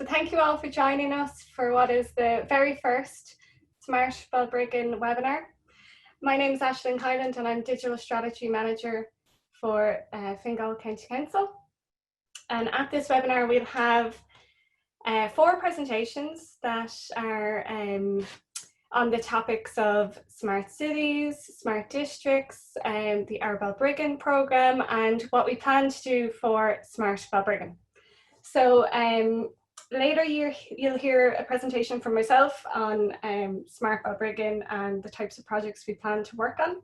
So thank you all for joining us for what is the very first Smart Balbriggan webinar. My name is Aisling Hyland and I'm Digital Strategy Manager for Fingal County Council. And at this webinar we'll have 4 presentations that are on the topics of smart cities, smart districts, the R Balbriggan programme, and what we plan to do for Smart Balbriggan. So later you'll hear a presentation from myself on Smart Balbriggan and the types of projects we plan to work on.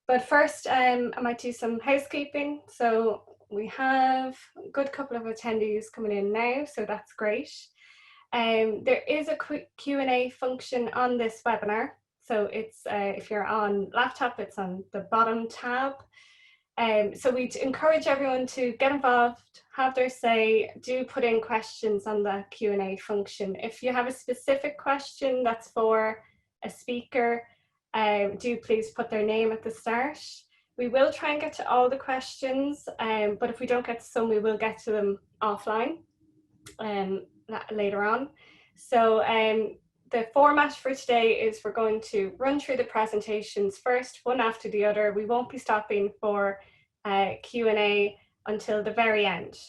But first I might do some housekeeping. So we have a good couple of attendees coming in now, so that's great. There is a quick Q&A function on this webinar. So it's if you're on laptop, it's on the bottom tab. So we'd encourage everyone to get involved, have their say, do put in questions on the Q&A function. If you have a specific question that's for a speaker, do please put their name at the start. We will try and get to all the questions, but if we don't get to some, we will get to them offline later on. So the format for today is we're going to run through the presentations first, one after the other. We won't be stopping for Q&A until the very end.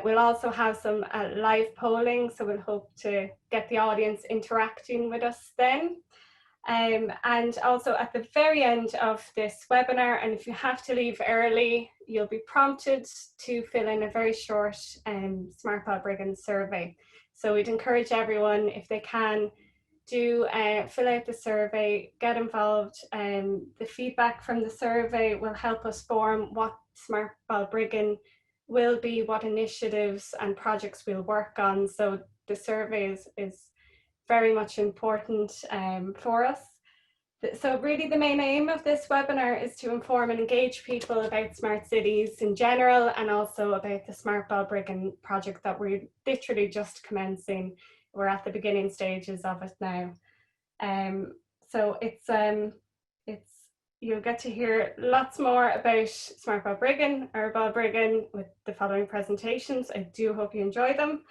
We'll also have some live polling, so we'll hope to get the audience interacting with us then. And also at the very end of this webinar, and if you have to leave early, you'll be prompted to fill in a very short Smart Balbriggan survey. So we'd encourage everyone, if they can, do fill out the survey, get involved. The feedback from the survey will help us form what Smart Balbriggan will be, what initiatives and projects we'll work on. So the survey is very much important for us. So really the main aim of this webinar is to inform and engage people about smart cities in general, and also about the Smart Balbriggan project that we're literally just commencing. We're at the beginning stages of it now. So you'll get to hear lots more about Smart Balbriggan or Balbriggan with the following presentations. I do hope you enjoy them.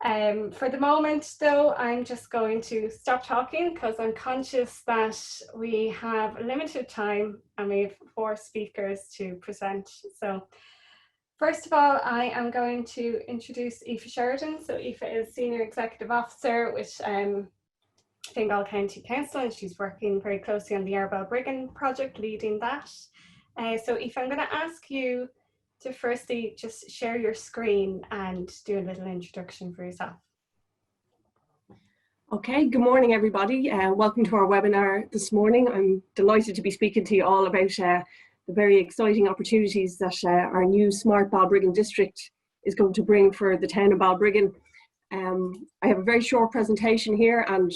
For the moment though, I'm just going to stop talking because I'm conscious that we have limited time and we have 4 speakers to present. So first of all, I am going to introduce Aoife Sheridan. So Aoife is Senior Executive Officer with Fingal County Council, and she's working very closely on the R Balbriggan project, leading that. So Aoife, I'm going to ask you to firstly just share your screen and do a little introduction for yourself. Okay, good morning everybody. Welcome to our webinar this morning. I'm delighted to be speaking to you all about the very exciting opportunities that our new Smart Balbriggan district is going to bring for the town of Balbriggan. I have a very short presentation here, and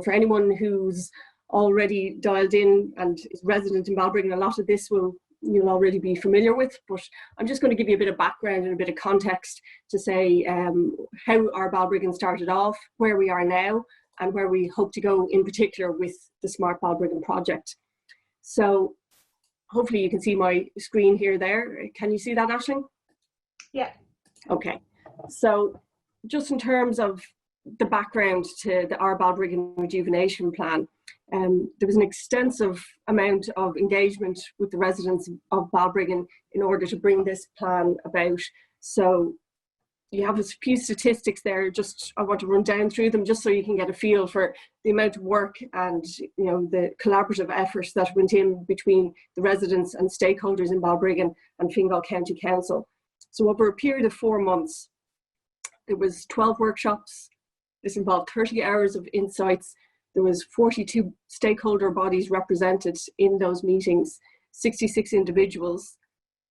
for anyone who's already dialed in and is resident in Balbriggan, a lot of this you'll already be familiar with, but I'm just going to give you a bit of background and a bit of context to say how our Balbriggan started off, where we are now, and where we hope to go in particular with the Smart Balbriggan project. So hopefully you can see my screen here there. Can you see that, Aisling? Yeah. Okay. So just in terms of the background to the R Balbriggan Rejuvenation Plan, there was an extensive amount of engagement with the residents of Balbriggan in order to bring this plan about. So you have a few statistics there. I want to run down through them just so you can get a feel for the amount of work and the collaborative efforts that went in between the residents and stakeholders in Balbriggan and Fingal County Council. So over a period of 4 months, there was 12 workshops. This involved 30 hours of insights. There was 42 stakeholder bodies represented in those meetings, 66 individuals,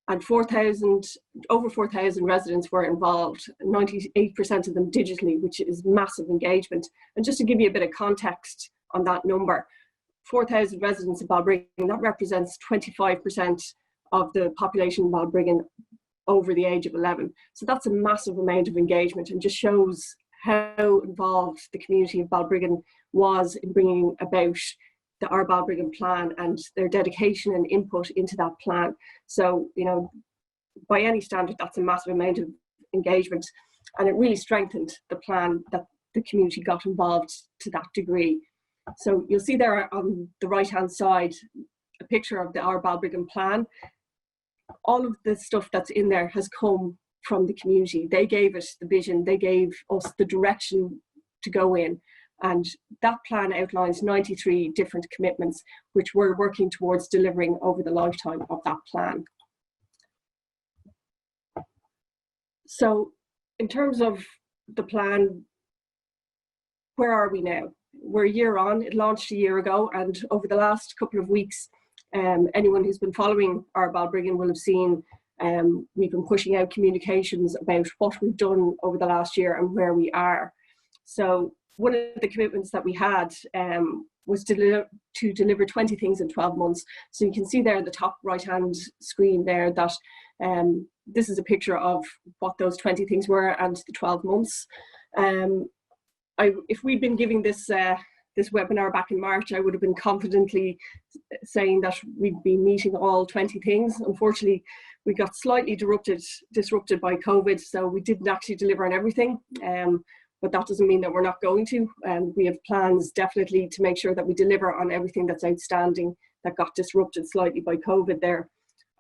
and over 4,000 residents were involved, 98% of them digitally, which is massive engagement. And just to give you a bit of context on that number, 4,000 residents in Balbriggan, that represents 25% of the population in Balbriggan over the age of 11. So that's a massive amount of engagement, and just shows how involved the community of Balbriggan was in bringing about the R Balbriggan plan and their dedication and input into that plan. So, by any standard, that's a massive amount of engagement. And it really strengthened the plan that the community got involved to that degree. So you'll see there on the right-hand side a picture of the R. Balbriggan plan. All of the stuff that's in there has come from the community. They gave us the vision, they gave us the direction to go in. And that plan outlines 93 different commitments, which we're working towards delivering over the lifetime of that plan. So in terms of the plan, where are we now? We're a year on. It launched a year ago, and over the last couple of weeks, anyone who's been following R. Balbriggan will have seen we've been pushing out communications about what we've done over the last year and where we are. So one of the commitments that we had was to deliver 20 things in 12 months. So you can see there in the top right-hand screen there that this is a picture of what those 20 things were and the 12 months. If we'd been giving this this webinar back in March, I would have been confidently saying that we'd be meeting all 20 things. Unfortunately, we got slightly disrupted by COVID, so we didn't actually deliver on everything. But that doesn't mean that we're not going to. We have plans definitely to make sure that we deliver on everything that's outstanding that got disrupted slightly by COVID there.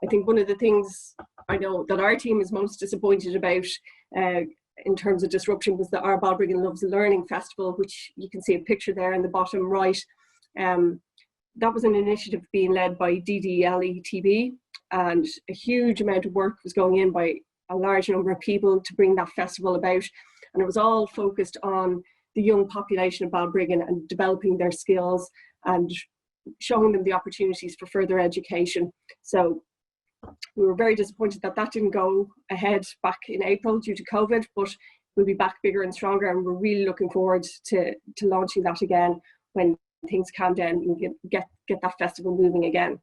I think one of the things I know that our team is most disappointed about in terms of disruption was the R. Balbriggan Loves Learning Festival, which you can see a picture there in the bottom right. That was an initiative being led by DDLETB, and a huge amount of work was going in by a large number of people to bring that festival about. And it was all focused on the young population of Balbriggan and developing their skills and showing them the opportunities for further education. So we were very disappointed that that didn't go ahead back in April due to COVID, but we'll be back bigger and stronger, and we're really looking forward to launching that again when things calm down and get that festival moving again.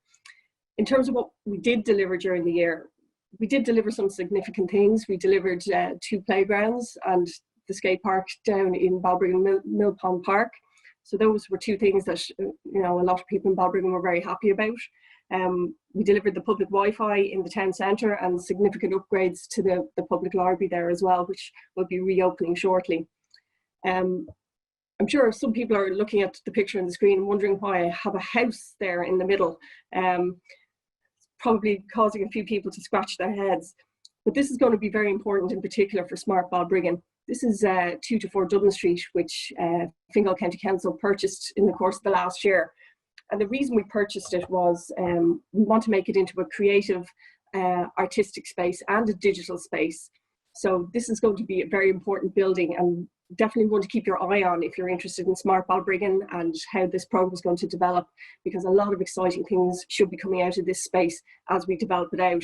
In terms of what we did deliver during the year, we did deliver some significant things. We delivered 2 playgrounds and the skate park down in Balbriggan Mill Pond Park. So those were 2 things that a lot of people in Balbriggan were very happy about. We delivered the public Wi-Fi in the town centre and significant upgrades to the public library there as well, which will be reopening shortly. I'm sure some people are looking at the picture on the screen and wondering why I have a house there in the middle. Probably causing a few people to scratch their heads. But this is going to be very important in particular for Smart Balbriggan. This is 2 to 4 Dublin Street, which Fingal County Council purchased in the course of the last year. And the reason we purchased it was we want to make it into a creative, artistic space and a digital space. So this is going to be a very important building, and definitely one to keep your eye on if you're interested in Smart Balbriggan and how this program is going to develop, because a lot of exciting things should be coming out of this space as we develop it out.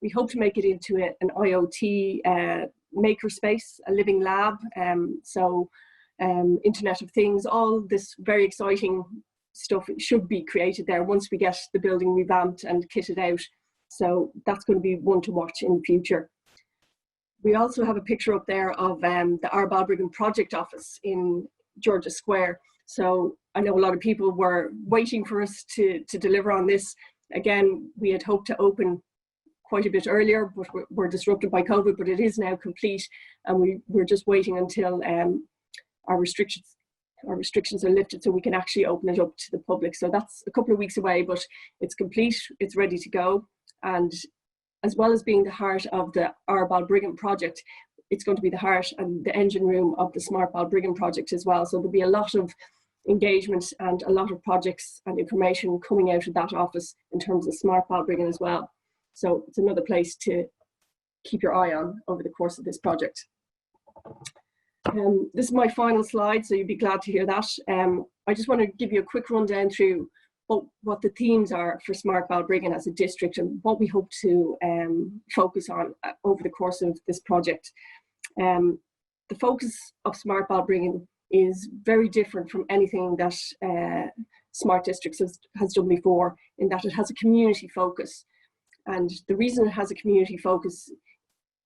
We hope to make it into an IoT maker space, a living lab, Internet of Things, all this very exciting stuff should be created there once we get the building revamped and kitted out. So that's going to be one to watch in the future. We also have a picture up there of the R. Balbriggan project office in Georgia Square. So I know a lot of people were waiting for us to deliver on this. Again, we had hoped to open quite a bit earlier, but we're disrupted by COVID, but it is now complete, and we're just waiting until our restrictions are lifted so we can actually open it up to the public. So that's a couple of weeks away, but it's complete, it's ready to go. And as well as being the heart of the R. Balbriggan project, it's going to be the heart and the engine room of the Smart Balbriggan project as well. So there'll be a lot of engagement and a lot of projects and information coming out of that office in terms of Smart Balbriggan as well. So it's another place to keep your eye on over the course of this project. This is my final slide, so you'd be glad to hear that. I just want to give you a quick rundown through what the themes are for Smart Balbriggan as a district and what we hope to focus on over the course of this project. The focus of Smart Balbriggan is very different from anything that Smart Districts has done before, in that it has a community focus. And the reason it has a community focus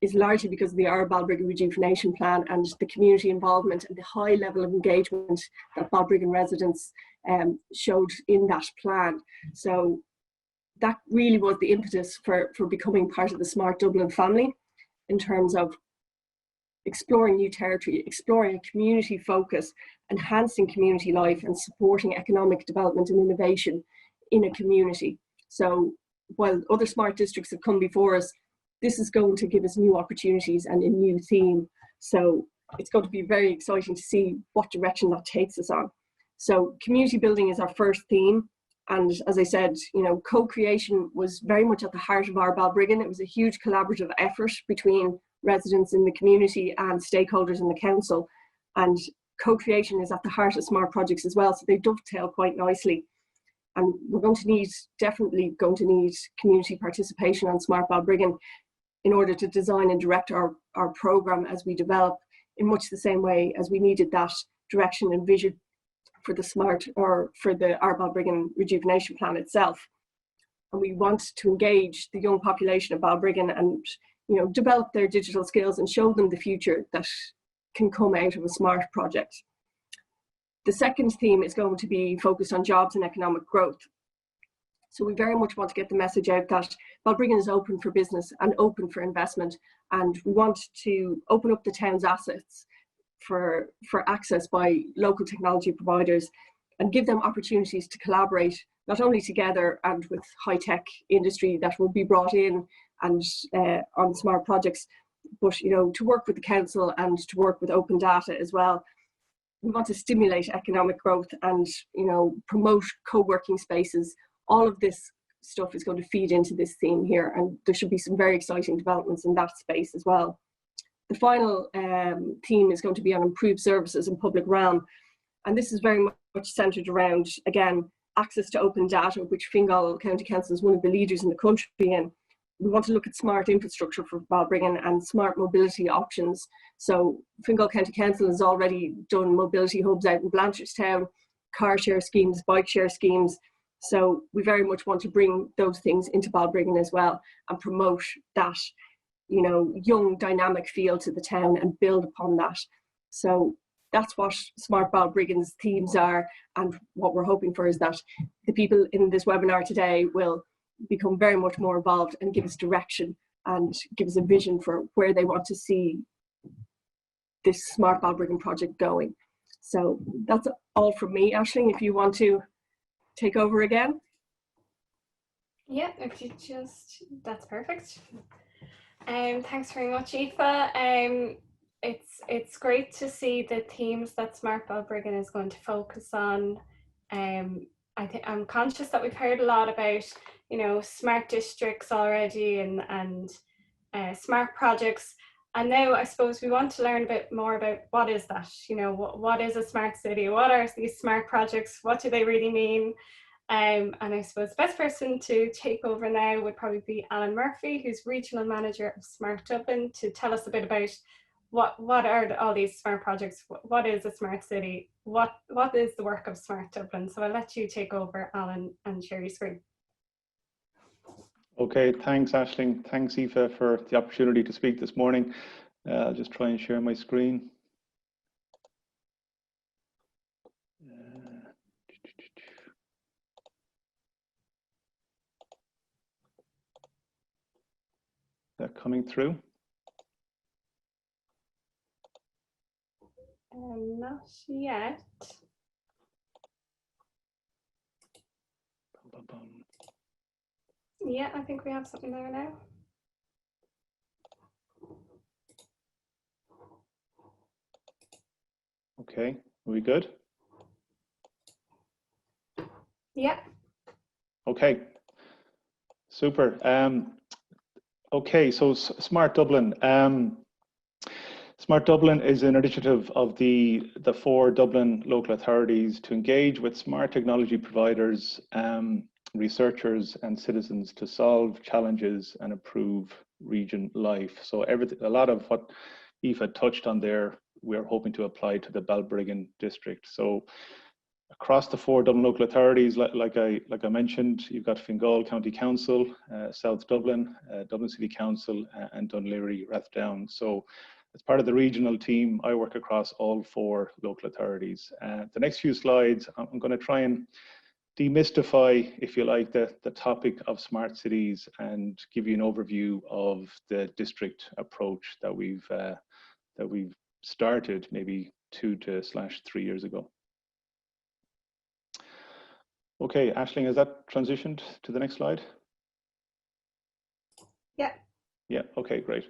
is largely because of the R. Balbriggan Rejuvenation Plan and the community involvement and the high level of engagement that Balbriggan residents showed in that plan. So that really was the impetus for becoming part of the Smart Dublin family, in terms of exploring new territory, exploring a community focus, enhancing community life and supporting economic development and innovation in a community. So while other smart districts have come before us, this is going to give us new opportunities and a new theme. So it's going to be very exciting to see what direction that takes us on. So community building is our first theme. And as I said, you know, co-creation was very much at the heart of our Balbriggan. It was a huge collaborative effort between residents in the community and stakeholders in the council. And co-creation is at the heart of smart projects as well. So they dovetail quite nicely. And we're going to need, definitely going to need community participation on Smart Balbriggan in order to design and direct our programme as we develop, in much the same way as we needed that direction and vision for the smart, or for the R Balbriggan Rejuvenation Plan itself. And we want to engage the young population of Balbriggan and, you know, develop their digital skills and show them the future that can come out of a smart project. The second theme is going to be focused on jobs and economic growth. So we very much want to get the message out that Balbriggan is open for business and open for investment, and we want to open up the town's assets for access by local technology providers and give them opportunities to collaborate, not only together and with high-tech industry that will be brought in and on smart projects, but, you know, to work with the council and to work with open data as well. We want to stimulate economic growth and, you know, promote co-working spaces. All of this stuff is going to feed into this theme here, and there should be some very exciting developments in that space as well. The final theme is going to be on improved services in public realm, and this is very much centred around, again, access to open data, which Fingal County Council is one of the leaders in the country in. We want to look at smart infrastructure for Balbriggan and smart mobility options. So Fingal County Council has already done mobility hubs out in Blanchardstown, car share schemes, bike share schemes. So we very much want to bring those things into Balbriggan as well and promote that, you know, young dynamic feel to the town and build upon that. So that's what Smart Balbriggan's themes are, and what we're hoping for is that the people in this webinar today will become very much more involved and give us direction and give us a vision for where they want to see this Smart Balbriggan project going. So that's all from me. Aisling, if you want to take over again. Yeah, if you just, that's perfect. Thanks very much, Aoife. It's great to see the themes that Smart Balbriggan is going to focus on. I think I'm conscious that we've heard a lot about, you know, smart districts already and smart projects. And now I suppose we want to learn a bit more about what is that, you know, what is a smart city? What are these smart projects? What do they really mean? And I suppose the best person to take over now would probably be Alan Murphy, who's Regional Manager of Smart Dublin, to tell us a bit about what are all these smart projects? What is a smart city? What is the work of Smart Dublin? So I'll let you take over, Alan, and share your screen. Okay, thanks, Aisling. Thanks, Aoife, for the opportunity to speak this morning. I'll just try and share my screen. That coming through? Not yet. Bum, bum, bum. Yeah, I think we have something there now. Okay, are we good? Yeah. Okay, super. Okay, so Smart Dublin. Smart Dublin is an initiative of the 4 Dublin local authorities to engage with smart technology providers, researchers and citizens to solve challenges and improve region life. So a lot of what Aoife touched on there, we're hoping to apply to the Balbriggan district. So across the 4 Dublin local authorities, like I mentioned, you've got Fingal County Council, South Dublin, Dublin City Council, and Dunleary Rathdown. So as part of the regional team, I work across all 4 local authorities. The next few slides, I'm going to try and demystify, if you like, the topic of smart cities and give you an overview of the district approach that we've we've started maybe 2 to/3 years ago. Okay, Aisling, has that transitioned to the next slide? Yeah. Yeah, okay, great.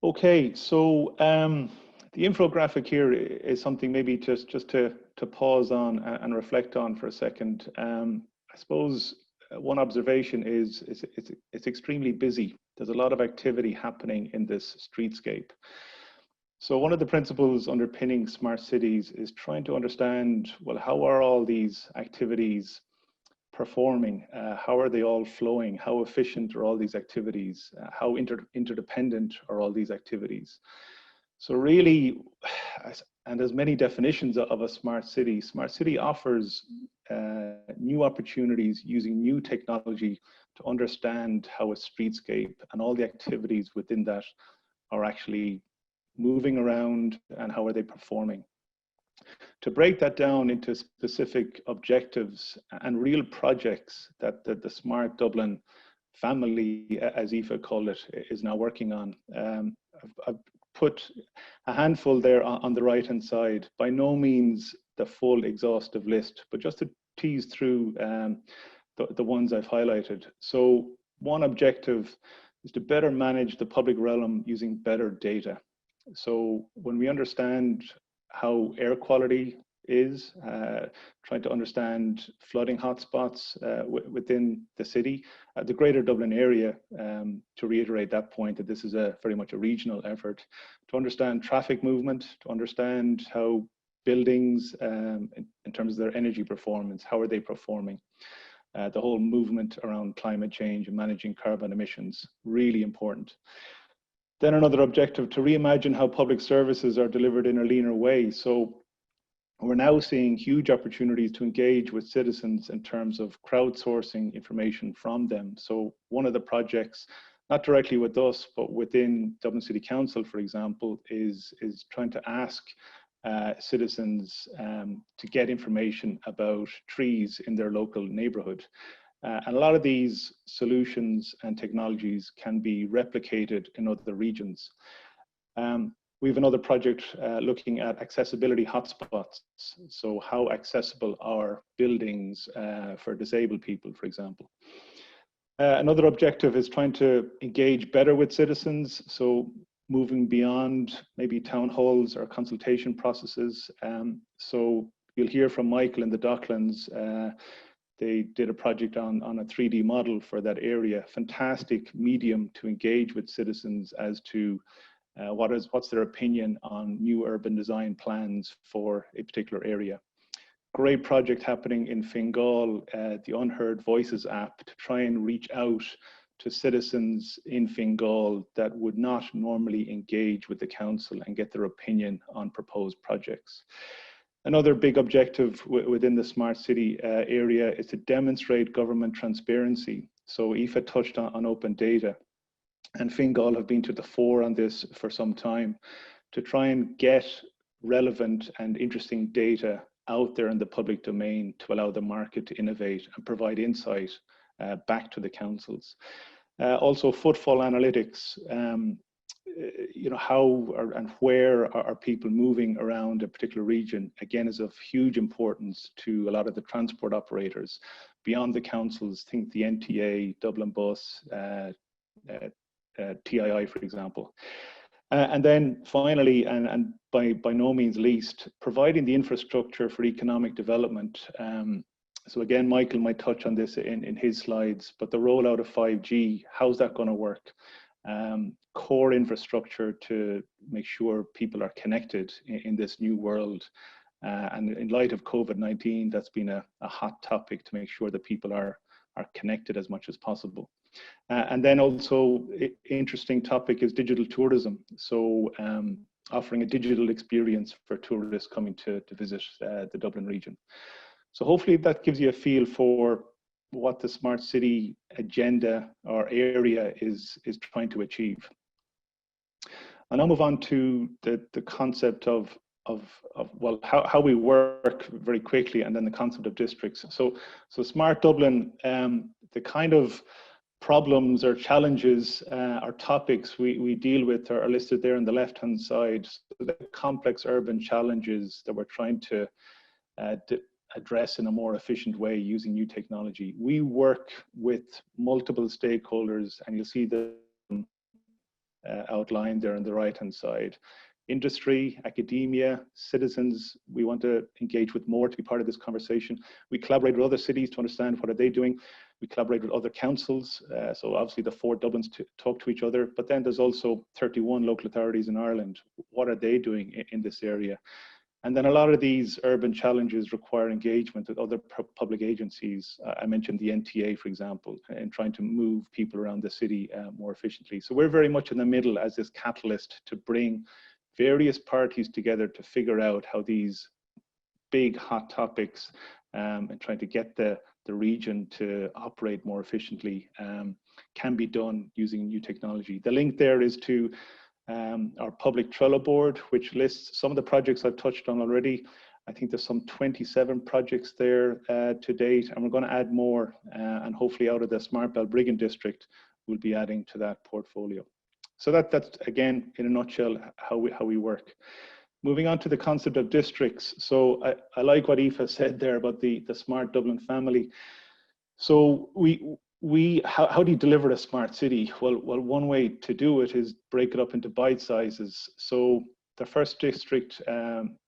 Okay, so the infographic here is something maybe just to pause on and reflect on for a second. I suppose one observation is it's extremely busy. There's a lot of activity happening in this streetscape. So one of the principles underpinning smart cities is trying to understand, well, how are all these activities performing? How are they all flowing? How efficient are all these activities? How interdependent are all these activities? So really, and there's many definitions of a smart city. Smart city offers new opportunities using new technology to understand how a streetscape and all the activities within that are actually moving around and how are they performing. To break that down into specific objectives and real projects that the Smart Dublin family, as Aoife called it, is now working on. I've put a handful there on the right-hand side. By no means the full exhaustive list, but just to tease through the ones I've highlighted. So one objective is to better manage the public realm using better data. So when we understand how air quality is, trying to understand flooding hotspots within the city, the greater Dublin area, to reiterate that point that this is very much a regional effort, to understand traffic movement, to understand how buildings, in terms of their energy performance, how are they performing? The whole movement around climate change and managing carbon emissions, really important. Then another objective, to reimagine how public services are delivered in a leaner way. So we're now seeing huge opportunities to engage with citizens in terms of crowdsourcing information from them. So one of the projects, not directly with us, but within Dublin City Council, for example, is trying to ask citizens to get information about trees in their local neighborhood. And a lot of these solutions and technologies can be replicated in other regions. We have another project looking at accessibility hotspots. So how accessible are buildings for disabled people, for example. Another objective is trying to engage better with citizens. So moving beyond maybe town halls or consultation processes. So you'll hear from Michael in the Docklands. They did a project on a 3D model for that area. Fantastic medium to engage with citizens as to what's their opinion on new urban design plans for a particular area. Great project happening in Fingal, the Unheard Voices app, to try and reach out to citizens in Fingal that would not normally engage with the council and get their opinion on proposed projects. Another big objective within the smart city area is to demonstrate government transparency. So Aoife touched on open data, and Fingal have been to the fore on this for some time to try and get relevant and interesting data out there in the public domain to allow the market to innovate and provide insight back to the councils. Also footfall analytics, you know, how and where are people moving around a particular region, again, is of huge importance to a lot of the transport operators beyond the councils. Think the NTA, Dublin Bus, TII, for example. And then finally, and by no means least, providing the infrastructure for economic development. So again, Michael might touch on this in his slides, but the rollout of 5G, how's that going to work? Core infrastructure to make sure people are connected in this new world. And in light of COVID-19, that's been a hot topic to make sure that people are connected as much as possible. And then also, interesting topic is digital tourism. So offering a digital experience for tourists coming to visit the Dublin region. So hopefully that gives you a feel for what the smart city agenda or area is trying to achieve. And I'll move on to the concept of well, how we work very quickly, and then the concept of districts. So Smart Dublin, the kind of problems or challenges or topics we deal with are listed there on the left-hand side. So the complex urban challenges that we're trying to address in a more efficient way using new technology. We work with multiple stakeholders, and you'll see the outlined there on the right-hand side. Industry, academia, citizens, we want to engage with more to be part of this conversation. We collaborate with other cities to understand what are they doing. We collaborate with other councils, so obviously the 4 Dublins to talk to each other, but then there's also 31 local authorities in Ireland. What are they doing in this area? And then a lot of these urban challenges require engagement with other public agencies. I mentioned the NTA, for example, in trying to move people around the city more efficiently. So we're very much in the middle as this catalyst to bring various parties together to figure out how these big hot topics and trying to get the region to operate more efficiently can be done using new technology. The link there is to our public Trello board, which lists some of the projects I've touched on already. I think there's some 27 projects there to date, and we're going to add more, and hopefully out of the Smart Balbriggan district, we'll be adding to that portfolio. So that's again, in a nutshell, how we work. Moving on to the concept of districts. So I like what Aoife said there about the Smart Dublin family. So how do you deliver a smart city? Well, one way to do it is break it up into bite sizes. So the first district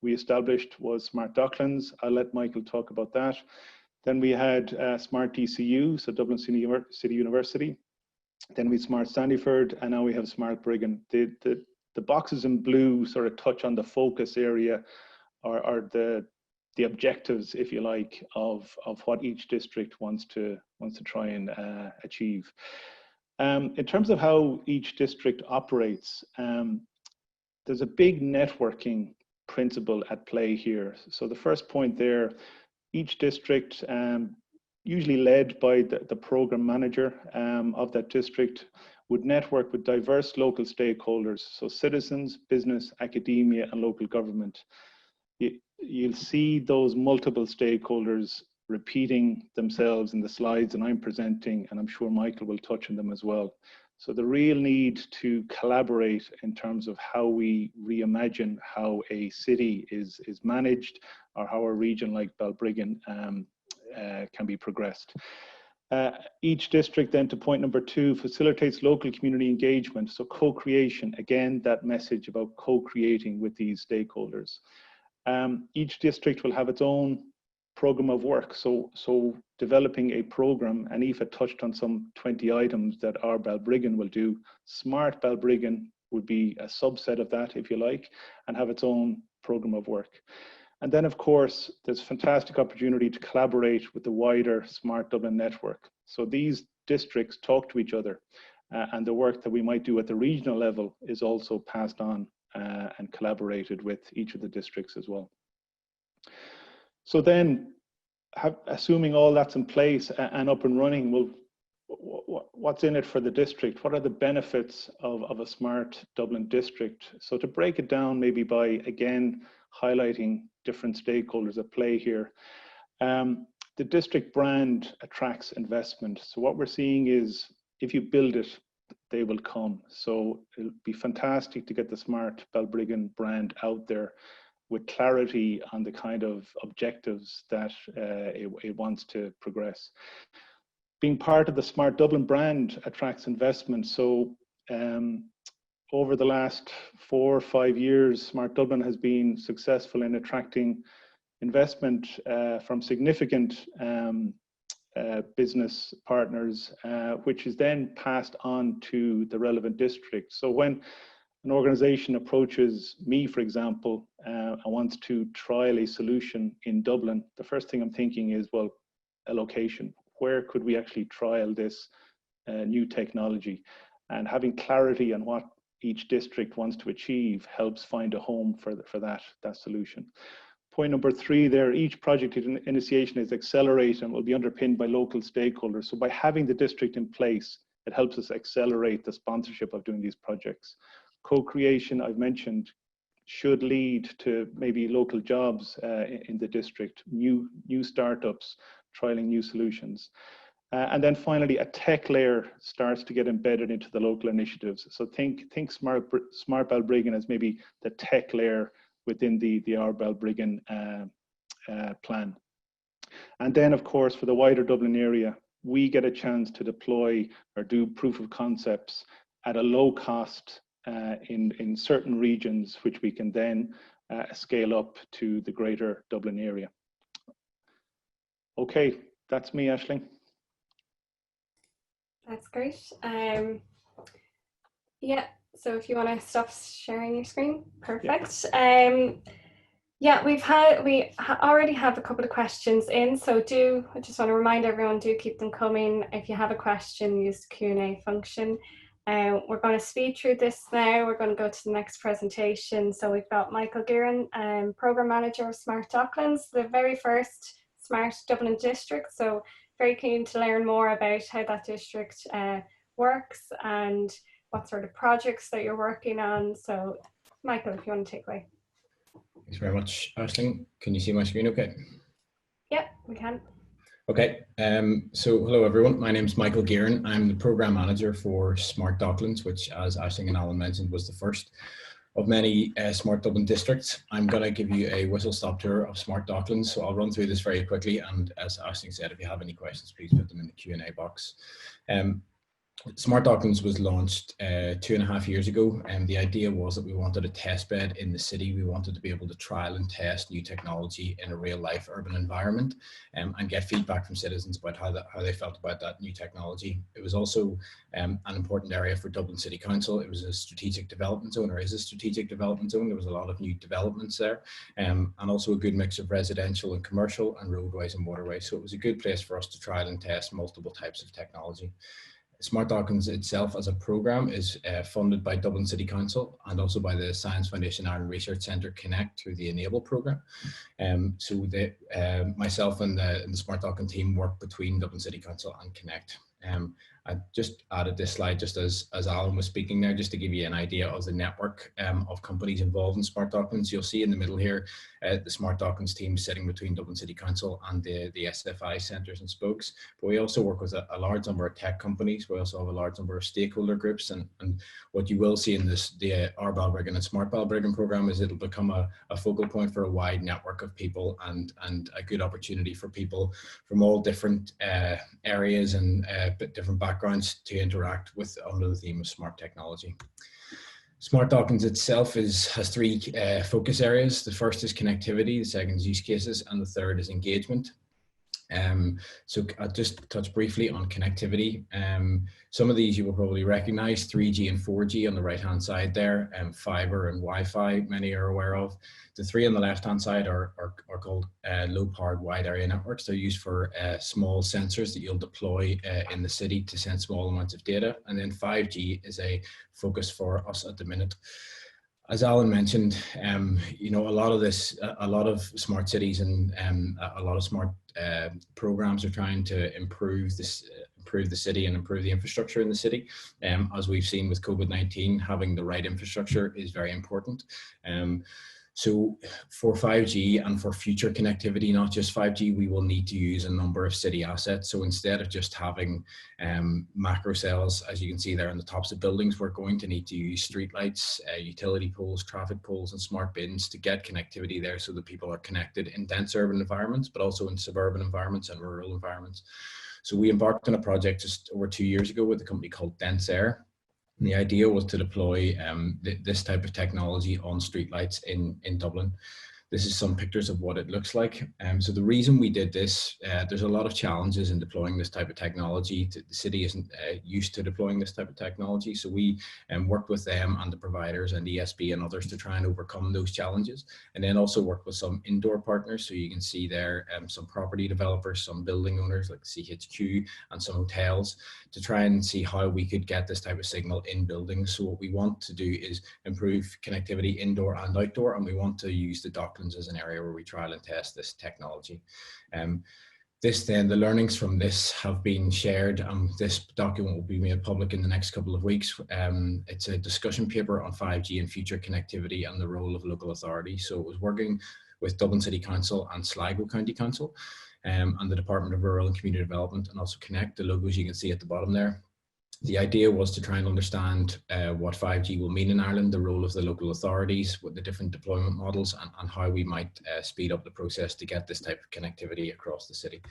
we established was Smart Docklands. I'll let Michael talk about that. Then we had Smart DCU, so Dublin City University. Then we had Smart Sandyford, and now we have Smart Balbriggan. The boxes in blue sort of touch on the focus area or the objectives, if you like, of what each district wants to try and achieve. In terms of how each district operates, there's a big networking principle at play here. So the first point there, each district, usually led by the program manager of that district, would network with diverse local stakeholders, so citizens, business, academia, and local government. You'll see those multiple stakeholders repeating themselves in the slides that I'm presenting, and I'm sure Michael will touch on them as well. So the real need to collaborate in terms of how we reimagine how a city is managed, or how a region like Balbriggan can be progressed. Each district then, to point number 2, facilitates local community engagement. So co-creation, again, that message about co-creating with these stakeholders. Each district will have its own program of work. So developing a program, and Aoife touched on some 20 items that our Balbriggan will do. Smart Balbriggan would be a subset of that, if you like, and have its own program of work. And then, of course, there's fantastic opportunity to collaborate with the wider Smart Dublin network. So these districts talk to each other, and the work that we might do at the regional level is also passed on and collaborated with each of the districts as well. So then, assuming all that's in place and up and running, well, what's in it for the district? What are the benefits of a Smart Dublin district? So to break it down maybe by, again, highlighting different stakeholders at play here. The district brand attracts investment. So what we're seeing is, if you build it, they will come. So it'll be fantastic to get the Smart Balbriggan brand out there with clarity on the kind of objectives that it wants to progress. Being part of the Smart Dublin brand attracts investment. So over the last 4 or 5 years, Smart Dublin has been successful in attracting investment from significant business partners, which is then passed on to the relevant district. So when an organization approaches me, for example, and wants to trial a solution in Dublin, the first thing I'm thinking is, well, a location. Where could we actually trial this new technology? And having clarity on what each district wants to achieve helps find a home for that solution. Point number 3 there, each project initiation is accelerated and will be underpinned by local stakeholders. So by having the district in place, it helps us accelerate the sponsorship of doing these projects. Co-creation, I've mentioned, should lead to maybe local jobs in the district, new startups, trialing new solutions. And then finally, a tech layer starts to get embedded into the local initiatives. So think Smart Balbriggan as maybe the tech layer within the R Balbriggan plan. And then, of course, for the wider Dublin area, we get a chance to deploy or do proof of concepts at a low cost in certain regions, which we can then scale up to the greater Dublin area. Okay, that's me, Aisling. That's great. Yeah, so if you want to stop sharing your screen, perfect. Yeah, we already have a couple of questions in, so I just want to remind everyone, do keep them coming. If you have a question, use the Q&A function. We're going to speed through this now. We're going to go to the next presentation. So we've got Michael Gearan, Programme Manager of Smart Docklands, the very first Smart Dublin district. So very keen to learn more about how that district works and what sort of projects that you're working on. So Michael, if you want to take away. Thanks very much, Aisling. Can you see my screen okay? Yeah, we can. Okay, so hello everyone, my name is Michael Gearan. I'm the Programme Manager for Smart Docklands, which, as Aisling and Alan mentioned, was the first of many Smart Dublin districts. I'm going to give you a whistle-stop tour of Smart Docklands, so I'll run through this very quickly, and as Aisling said, if you have any questions, please put them in the Q&A box. Smart Docklands was launched 2.5 years ago, and the idea was that we wanted a test bed in the city. We wanted to be able to trial and test new technology in a real-life urban environment, and get feedback from citizens about how they felt about that new technology. It was also an important area for Dublin City Council. It was a strategic development zone, or is a strategic development zone. There was a lot of new developments there, and also a good mix of residential and commercial and roadways and waterways. So it was a good place for us to trial and test multiple types of technology. Smart Docklands itself as a programme is funded by Dublin City Council and also by the Science Foundation Ireland Research Centre Connect through the Enable programme. So myself and the Smart Docklands team work between Dublin City Council and Connect. I just added this slide just as Alan was speaking there, just to give you an idea of the network of companies involved in Smart Docklands. You'll see in the middle here, the Smart Docklands team sitting between Dublin City Council and the SFI centres and spokes. But we also work with a large number of tech companies. We also have a large number of stakeholder groups. And what you will see in the R Balbriggan and Smart Balbriggan programme is it'll become a focal point for a wide network of people and a good opportunity for people from all different areas and different backgrounds to interact with under the theme of smart technology. Smart Docklands itself has three focus areas. The first is connectivity, the second is use cases, and the third is engagement. So I'll just touch briefly on connectivity. Some of these you will probably recognize, 3G and 4G on the right hand side there, fiber and Wi-Fi, many are aware of. The three on the left hand side are called low powered wide area networks. They're used for small sensors that you'll deploy in the city to send small amounts of data. And then 5G is a focus for us at the minute. As Alan mentioned, you know, a lot of smart cities and a lot of smart programs are trying to improve the city and improve the infrastructure in the city. As we've seen with COVID-19, having the right infrastructure is very important. So for 5G and for future connectivity, not just 5G, we will need to use a number of city assets. So instead of just having macro cells, as you can see there on the tops of buildings, we're going to need to use streetlights, utility poles, traffic poles, and smart bins to get connectivity there so that people are connected in dense urban environments, but also in suburban environments and rural environments. So we embarked on a project just over 2 years ago with a company called Dense Air. And the idea was to deploy this type of technology on streetlights in Dublin. This is some pictures of what it looks like. So the reason we did this, there's a lot of challenges in deploying this type of technology. The city isn't used to deploying this type of technology. So we worked with them and the providers and ESB and others to try and overcome those challenges. And then also worked with some indoor partners. So you can see there some property developers, some building owners like CHQ and some hotels to try and see how we could get this type of signal in buildings. So what we want to do is improve connectivity indoor and outdoor, and we want to use the Docklands as an area where we trial and test this technology. The learnings from this have been shared. This document will be made public in the next couple of weeks. It's a discussion paper on 5G and future connectivity and the role of local authority. So it was working with Dublin City Council and Sligo County Council. and the Department of Rural and Community Development, and also Connect, the logos you can see at the bottom there. The idea was to try and understand what 5G will mean in Ireland, the role of the local authorities, with the different deployment models, and how we might speed up the process to get this type of connectivity across the city.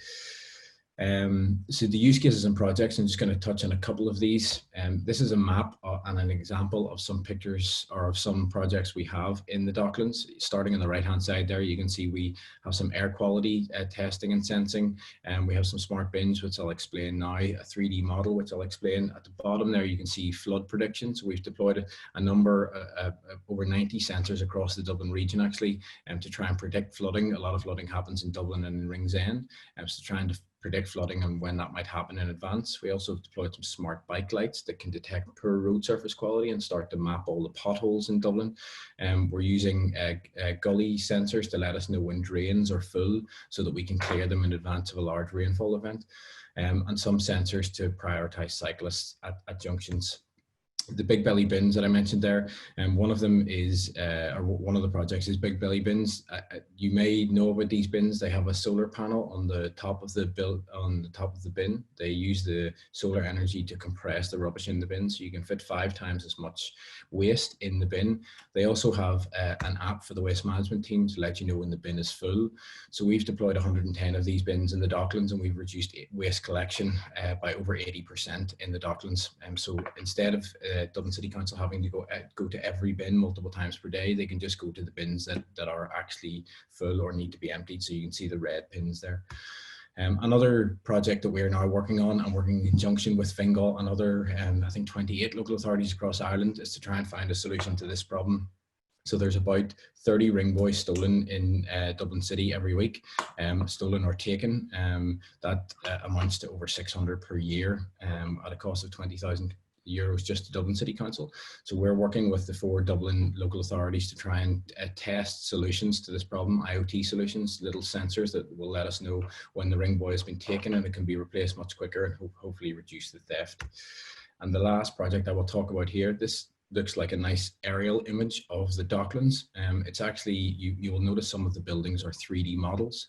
So the use cases and projects, I'm just going to touch on a couple of these. This is a map and an example of some pictures or of some projects we have in the Docklands. Starting on the right hand side there, you can see we have some air quality testing and sensing, and we have some smart bins, which I'll explain now, a 3D model, which I'll explain. At the bottom there, you can see flood prediction. So we've deployed a number, over 90 sensors across the Dublin region actually, to try and predict flooding. A lot of flooding happens in Dublin and in Ringsend, so trying to predict flooding and when that might happen in advance. We also deployed some smart bike lights that can detect poor road surface quality and start to map all the potholes in Dublin. We're using gully sensors to let us know when drains are full so that we can clear them in advance of a large rainfall event, and some sensors to prioritize cyclists at junctions. The big belly bins that I mentioned there, and one of them is, or one of the projects is big belly bins. You may know about these bins. They have a solar panel on the top of the bin. They use the solar energy to compress the rubbish in the bin, so you can fit 5 times as much waste in the bin. They also have an app for the waste management team to let you know when the bin is full. So we've deployed 110 of these bins in the Docklands, and we've reduced waste collection by over 80% in the Docklands. So instead of Dublin City Council having to go to every bin multiple times per day, they can just go to the bins that are actually full or need to be emptied. So you can see the red pins there. Another project that we're now working on, and working in conjunction with Fingal and other, I think 28 local authorities across Ireland, is to try and find a solution to this problem. So there's about 30 ring buoys stolen in Dublin City every week, stolen or taken. That amounts to over 600 per year, at a cost of €20,000 just to Dublin City Council. So we're working with the 4 Dublin local authorities to try and test solutions to this problem, IoT solutions, little sensors that will let us know when the ring buoy has been taken, and it can be replaced much quicker and hopefully reduce the theft. And the last project I will talk about here, this looks like a nice aerial image of the Docklands. It's actually, you will notice some of the buildings are 3D models.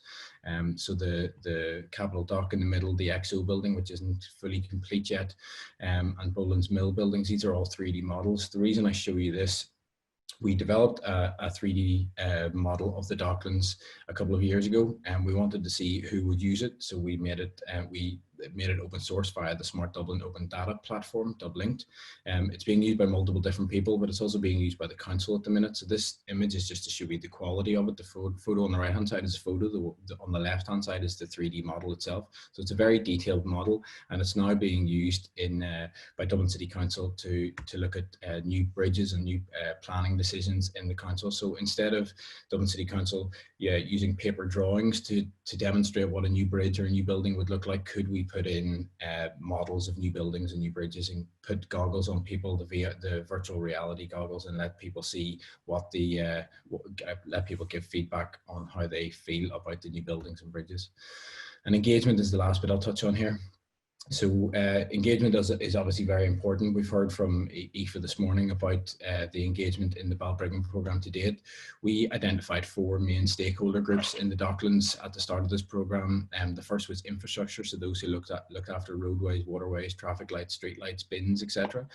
So the Capitol Dock in the middle, the XO building, which isn't fully complete yet, and Boland's Mill buildings, these are all 3D models. The reason I show you this, we developed a 3D model of the Docklands a couple of years ago, and we wanted to see who would use it. So we made it open source via the Smart Dublin Open Data Platform, Dublinked. It's being used by multiple different people, but it's also being used by the council at the minute. So this image is just to show you the quality of it. The photo on the right hand side is a photo, on the left hand side is the 3D model itself. So it's a very detailed model, and it's now being used by Dublin City Council to look at new bridges and new planning decisions in the council. So instead of Dublin City Council using paper drawings to demonstrate what a new bridge or a new building would look like, could we put in models of new buildings and new bridges, and put goggles on people, the virtual reality goggles, and let people see what let people give feedback on how they feel about the new buildings and bridges. And engagement is the last bit I'll touch on here. So engagement is obviously very important. We've heard from Aoife this morning about the engagement in the Balbriggan programme to date. We identified 4 main stakeholder groups in the Docklands at the start of this programme. The first was infrastructure, so those who looked after roadways, waterways, traffic lights, street lights, bins, etc.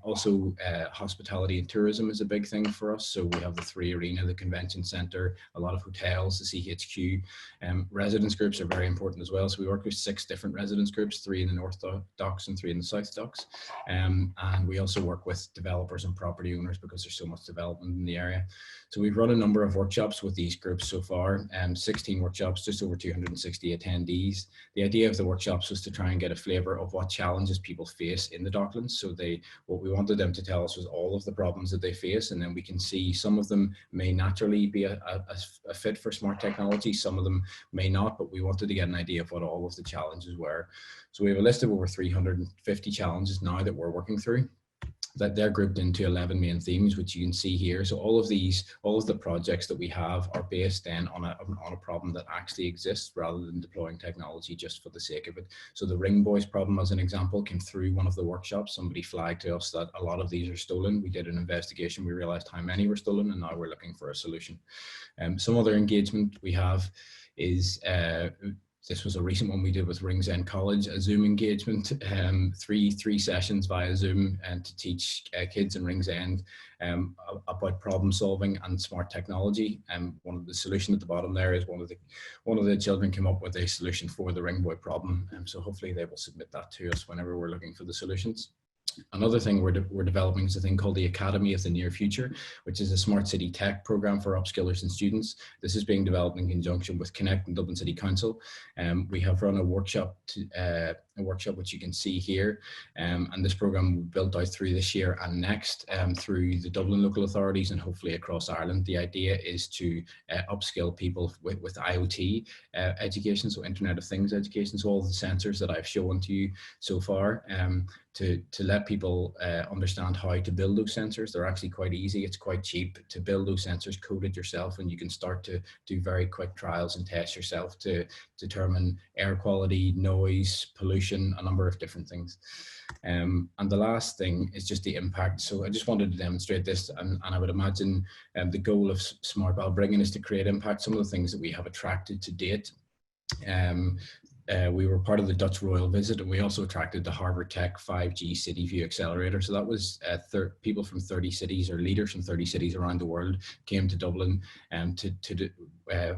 Also hospitality and tourism is a big thing for us. So we have the 3 Arena, the convention centre, a lot of hotels, the CHQ. Residence groups are very important as well. So we work with 6 different residence groups, 3 in the North Docks and 3 in the South Docks. And we also work with developers and property owners because there's so much development in the area. So we've run a number of workshops with these groups so far, 16 workshops, just over 260 attendees. The idea of the workshops was to try and get a flavour of what challenges people face in the Docklands. So what we wanted them to tell us was all of the problems that they face, and then we can see some of them may naturally be a fit for smart technology, some of them may not, but we wanted to get an idea of what all of the challenges were. So we have a list of over 350 challenges now that we're working through, that they're grouped into 11 main themes, which you can see here. So all of the projects that we have are based then on a problem that actually exists, rather than deploying technology just for the sake of it. So the ring buoys problem, as an example, came through one of the workshops. Somebody flagged to us that a lot of these are stolen. We did an investigation, we realized how many were stolen, and now we're looking for a solution. Some other engagement we have is this was a recent one we did with Ringsend College, a Zoom engagement, three sessions via Zoom, and to teach kids in Ringsend about problem solving and smart technology. One of the solution at the bottom there is one of the children came up with a solution for the ring boy problem, so hopefully they will submit that to us whenever we're looking for the solutions. Another thing we're developing is a thing called the Academy of the Near Future, which is a smart city tech program for upskillers and students. This is being developed in conjunction with Connect and Dublin City Council. We have run a workshop which you can see here, and this program will be built out through this year and next through the Dublin local authorities and hopefully across Ireland. The idea is to upskill people with IoT education, so Internet of Things education, so all the sensors that I've shown to you so far, to let people understand how to build those sensors. They're actually quite easy. It's quite cheap to build those sensors, code it yourself, and you can start to do very quick trials and tests yourself to determine air quality, noise, pollution, a number of different things. And the last thing is just the impact. So I just wanted to demonstrate this, and I would imagine the goal of Smart Balbriggan is to create impact. Some of the things that we have attracted to date, we were part of the Dutch Royal Visit, and we also attracted the Harvard Tech 5G City View Accelerator. So that was people from 30 cities, or leaders from 30 cities around the world came to Dublin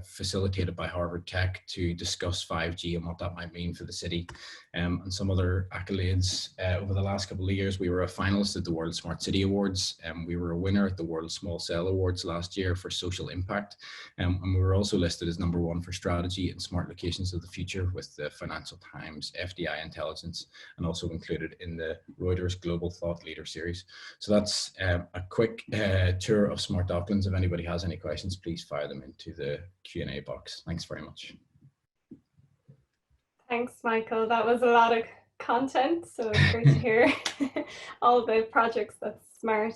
facilitated by Harvard Tech to discuss 5G and what that might mean for the city. And some other accolades over the last couple of years. We were a finalist at the World Smart City Awards, and we were a winner at the World Small Cell Awards last year for social impact. And we were also listed as #1 for strategy and smart locations of the future with the Financial Times, FDI Intelligence, and also included in the Reuters Global Thought Leader series. So that's a quick tour of Smart Docklands. If anybody has any questions, please fire them into the Q&A box. Thanks very much. Thanks, Michael. That was a lot of content, so it's great to hear all the projects that Smart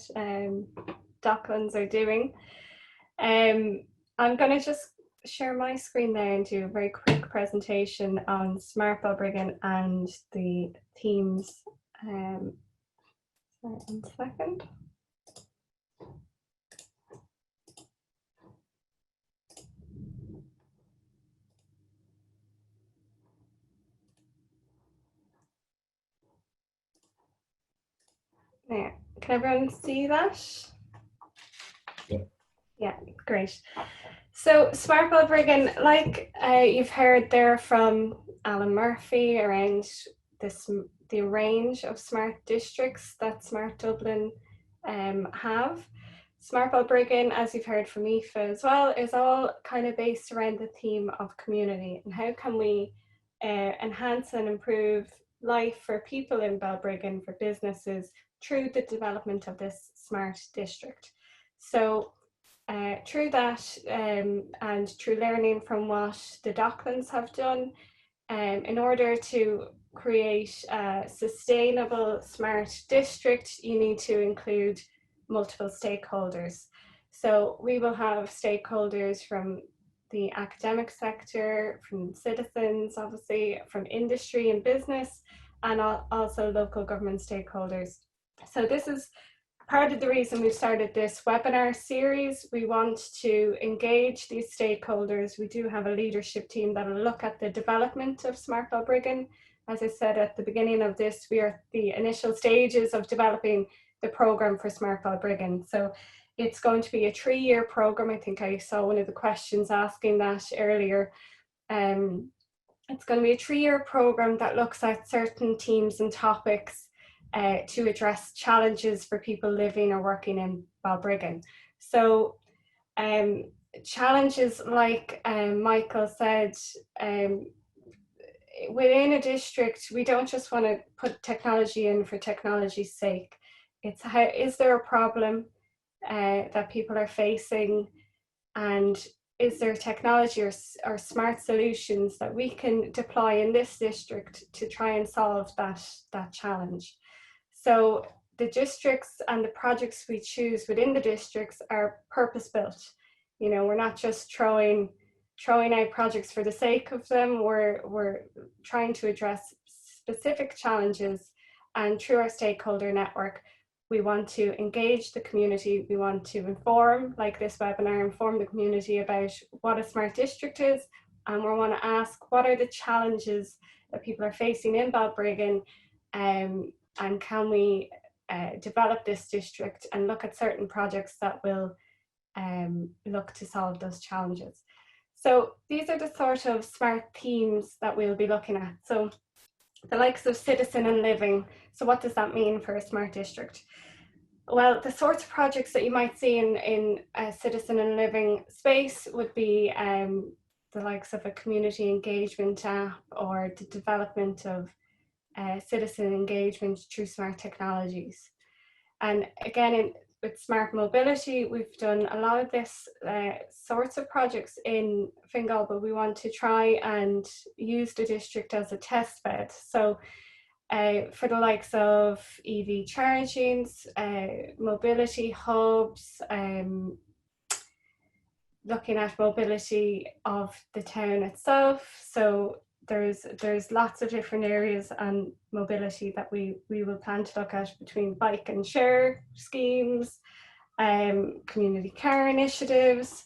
Docklands are doing. I'm going to just share my screen there and do a very quick presentation on Smart Balbriggan and the teams. Sorry, 1 second. There. Can everyone see that? Yeah, great. So Smart Balbriggan, like you've heard there from Alan Murphy around the range of smart districts that Smart Dublin have. Smart Balbriggan, as you've heard from Aoife as well, is all kind of based around the theme of community and how can we enhance and improve life for people in Balbriggan, for businesses, through the development of this smart district. So through that and through learning from what the Docklands have done, in order to create a sustainable smart district, you need to include multiple stakeholders. So we will have stakeholders from the academic sector, from citizens, obviously, from industry and business, and also local government stakeholders. So this is part of the reason we've started this webinar series. We want to engage these stakeholders. We do have a leadership team that will look at the development of Smart Balbriggan. As I said at the beginning of this, we are at the initial stages of developing the program for Smart Balbriggan. So it's going to be a 3-year program. I think I saw one of the questions asking that earlier. It's going to be a 3-year program that looks at certain themes and topics to address challenges for people living or working in Balbriggan. So challenges like Michael said, within a district, we don't just want to put technology in for technology's sake. It's how, is there a problem that people are facing, and is there technology or smart solutions that we can deploy in this district to try and solve that challenge? So the districts and the projects we choose within the districts are purpose-built. You know, we're not just throwing out projects for the sake of them. We're trying to address specific challenges, and through our stakeholder network, we want to engage the community. We want to inform, like this webinar, inform the community about what a smart district is, and we want to ask what are the challenges that people are facing in Balbriggan, and can we develop this district and look at certain projects that will look to solve those challenges. So these are the sort of smart themes that we'll be looking at. So the likes of citizen and living. So what does that mean for a smart district? Well, the sorts of projects that you might see in a citizen and living space would be the likes of a community engagement app, or the development of citizen engagement through smart technologies. And again, with smart mobility, we've done a lot of this sorts of projects in Fingal, but we want to try and use the district as a test bed. So for the likes of EV chargings, mobility hubs, looking at mobility of the town itself. So there's lots of different areas on mobility that we will plan to look at, between bike and share schemes, community car initiatives.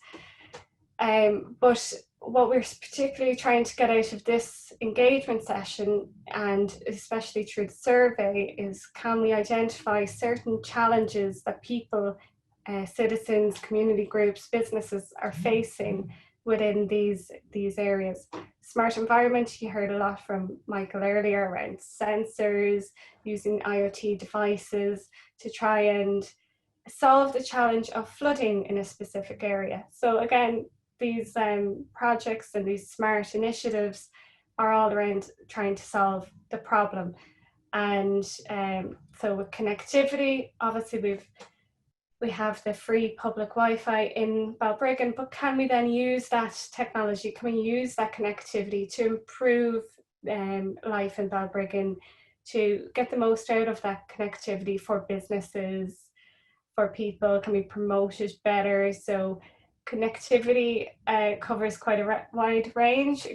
But what we're particularly trying to get out of this engagement session, and especially through the survey, is can we identify certain challenges that people, citizens, community groups, businesses are facing within these areas. Smart environment, you heard a lot from Michael earlier around sensors, using IoT devices to try and solve the challenge of flooding in a specific area. So again, these projects and these smart initiatives are all around trying to solve the problem. And so with connectivity, obviously we have the free public Wi-Fi in Balbriggan, but can we then use that technology, can we use that connectivity to improve life in Balbriggan, to get the most out of that connectivity for businesses, for people? Can we promote it better? So connectivity covers quite a wide range.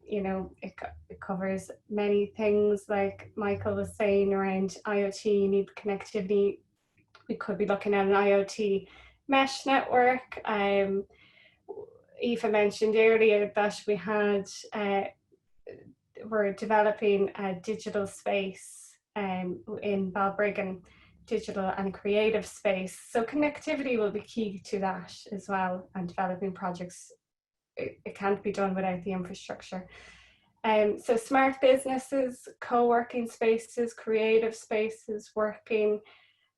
You know, it covers many things, like Michael was saying around IoT, you need connectivity. We could be looking at an IoT mesh network. Eva mentioned earlier that we're developing a digital space in Balbriggan, digital and creative space. So connectivity will be key to that as well, and developing projects. It can't be done without the infrastructure. So smart businesses, co-working spaces, creative spaces, working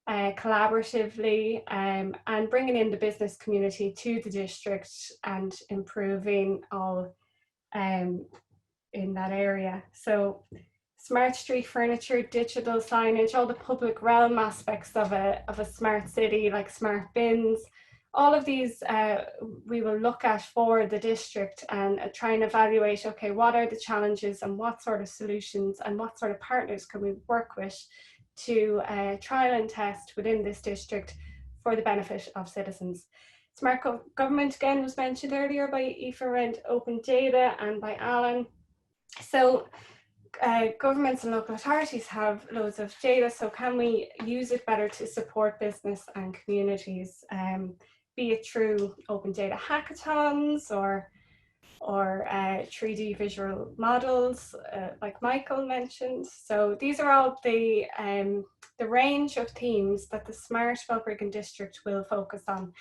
collaboratively, and bringing in the business community to the district and improving all in that area. So smart street furniture, digital signage, all the public realm aspects of a smart city, like smart bins, all of these we will look at for the district and try and evaluate, okay, what are the challenges and what sort of solutions and what sort of partners can we work with to trial and test within this district for the benefit of citizens. Smart government, again, was mentioned earlier by Aoife around open data, and by Alan. So governments and local authorities have loads of data, so can we use it better to support business and communities, be it through open data hackathons or 3D visual models, like Michael mentioned. So these are all the range of themes that the Smart Balbriggan district will focus on.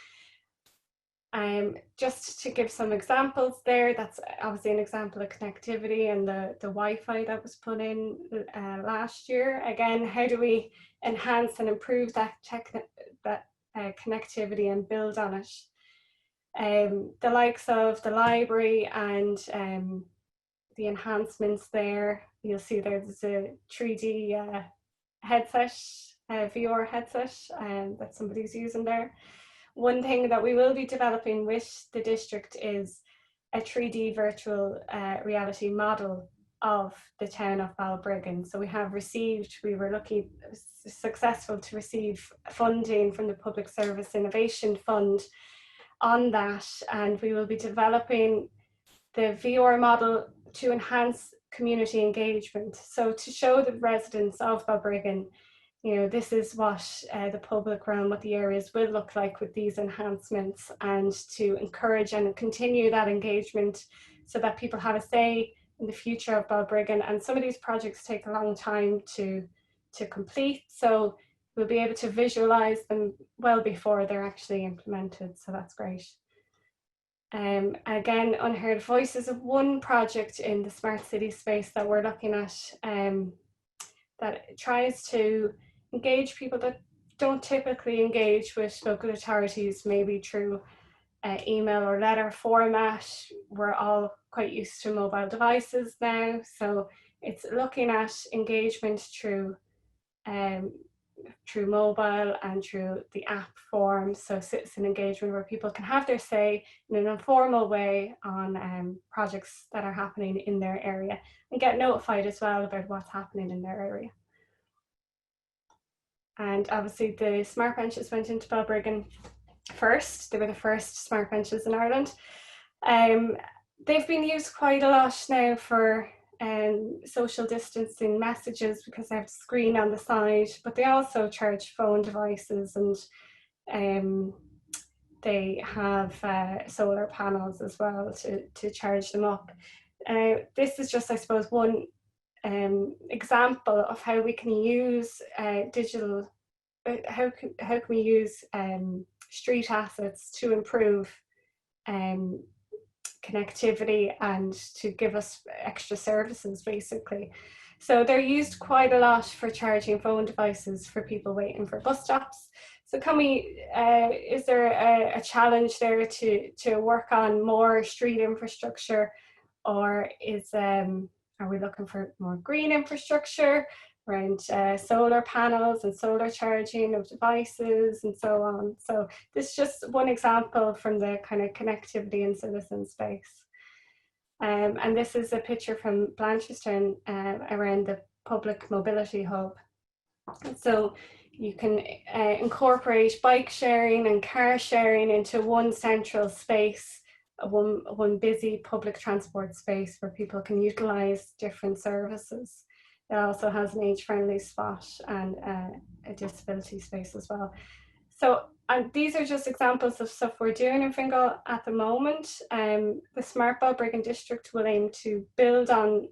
Just to give some examples there, that's obviously an example of connectivity and the Wi-Fi that was put in last year. Again, how do we enhance and improve that connectivity and build on it? The likes of the library and the enhancements there, you'll see there's a 3D headset, VR headset that somebody's using there. One thing that we will be developing with the district is a 3D virtual reality model of the town of Balbriggan. So we were successful to receive funding from the Public Service Innovation Fund on that, and we will be developing the VR model to enhance community engagement. So to show the residents of Balbriggan, you know, this is what the public realm, what the areas will look like with these enhancements, and to encourage and continue that engagement so that people have a say in the future of Balbriggan. And some of these projects take a long time to complete, so we'll be able to visualize them well before they're actually implemented, so that's great. Again, Unheard Voices of one project in the smart city space that we're looking at, that tries to engage people that don't typically engage with local authorities, maybe through email or letter format. We're all quite used to mobile devices now, so it's looking at engagement through mobile and through the app form, so citizen engagement where people can have their say in an informal way on projects that are happening in their area and get notified as well about what's happening in their area. And obviously the smart benches went into Balbriggan first. They were the first smart benches in Ireland. They've been used quite a lot now for social distancing messages because they have a screen on the side, but they also charge phone devices, and they have solar panels as well to charge them up. This is just, I suppose, one example of how we can use digital, how can we use street assets to improve connectivity and to give us extra services, basically. So they're used quite a lot for charging phone devices for people waiting for bus stops. So can we, is there a challenge there to work on more street infrastructure, or are we looking for more green infrastructure around solar panels and solar charging of devices and so on? So this is just one example from the kind of connectivity and citizen space. And this is a picture from Blanchardstown around the public mobility hub. So you can incorporate bike sharing and car sharing into one central space, one busy public transport space where people can utilize different services. It also has an age-friendly spot and a disability space as well. So these are just examples of stuff we're doing in Fingal at the moment. The Smart Balbriggan district will aim to build on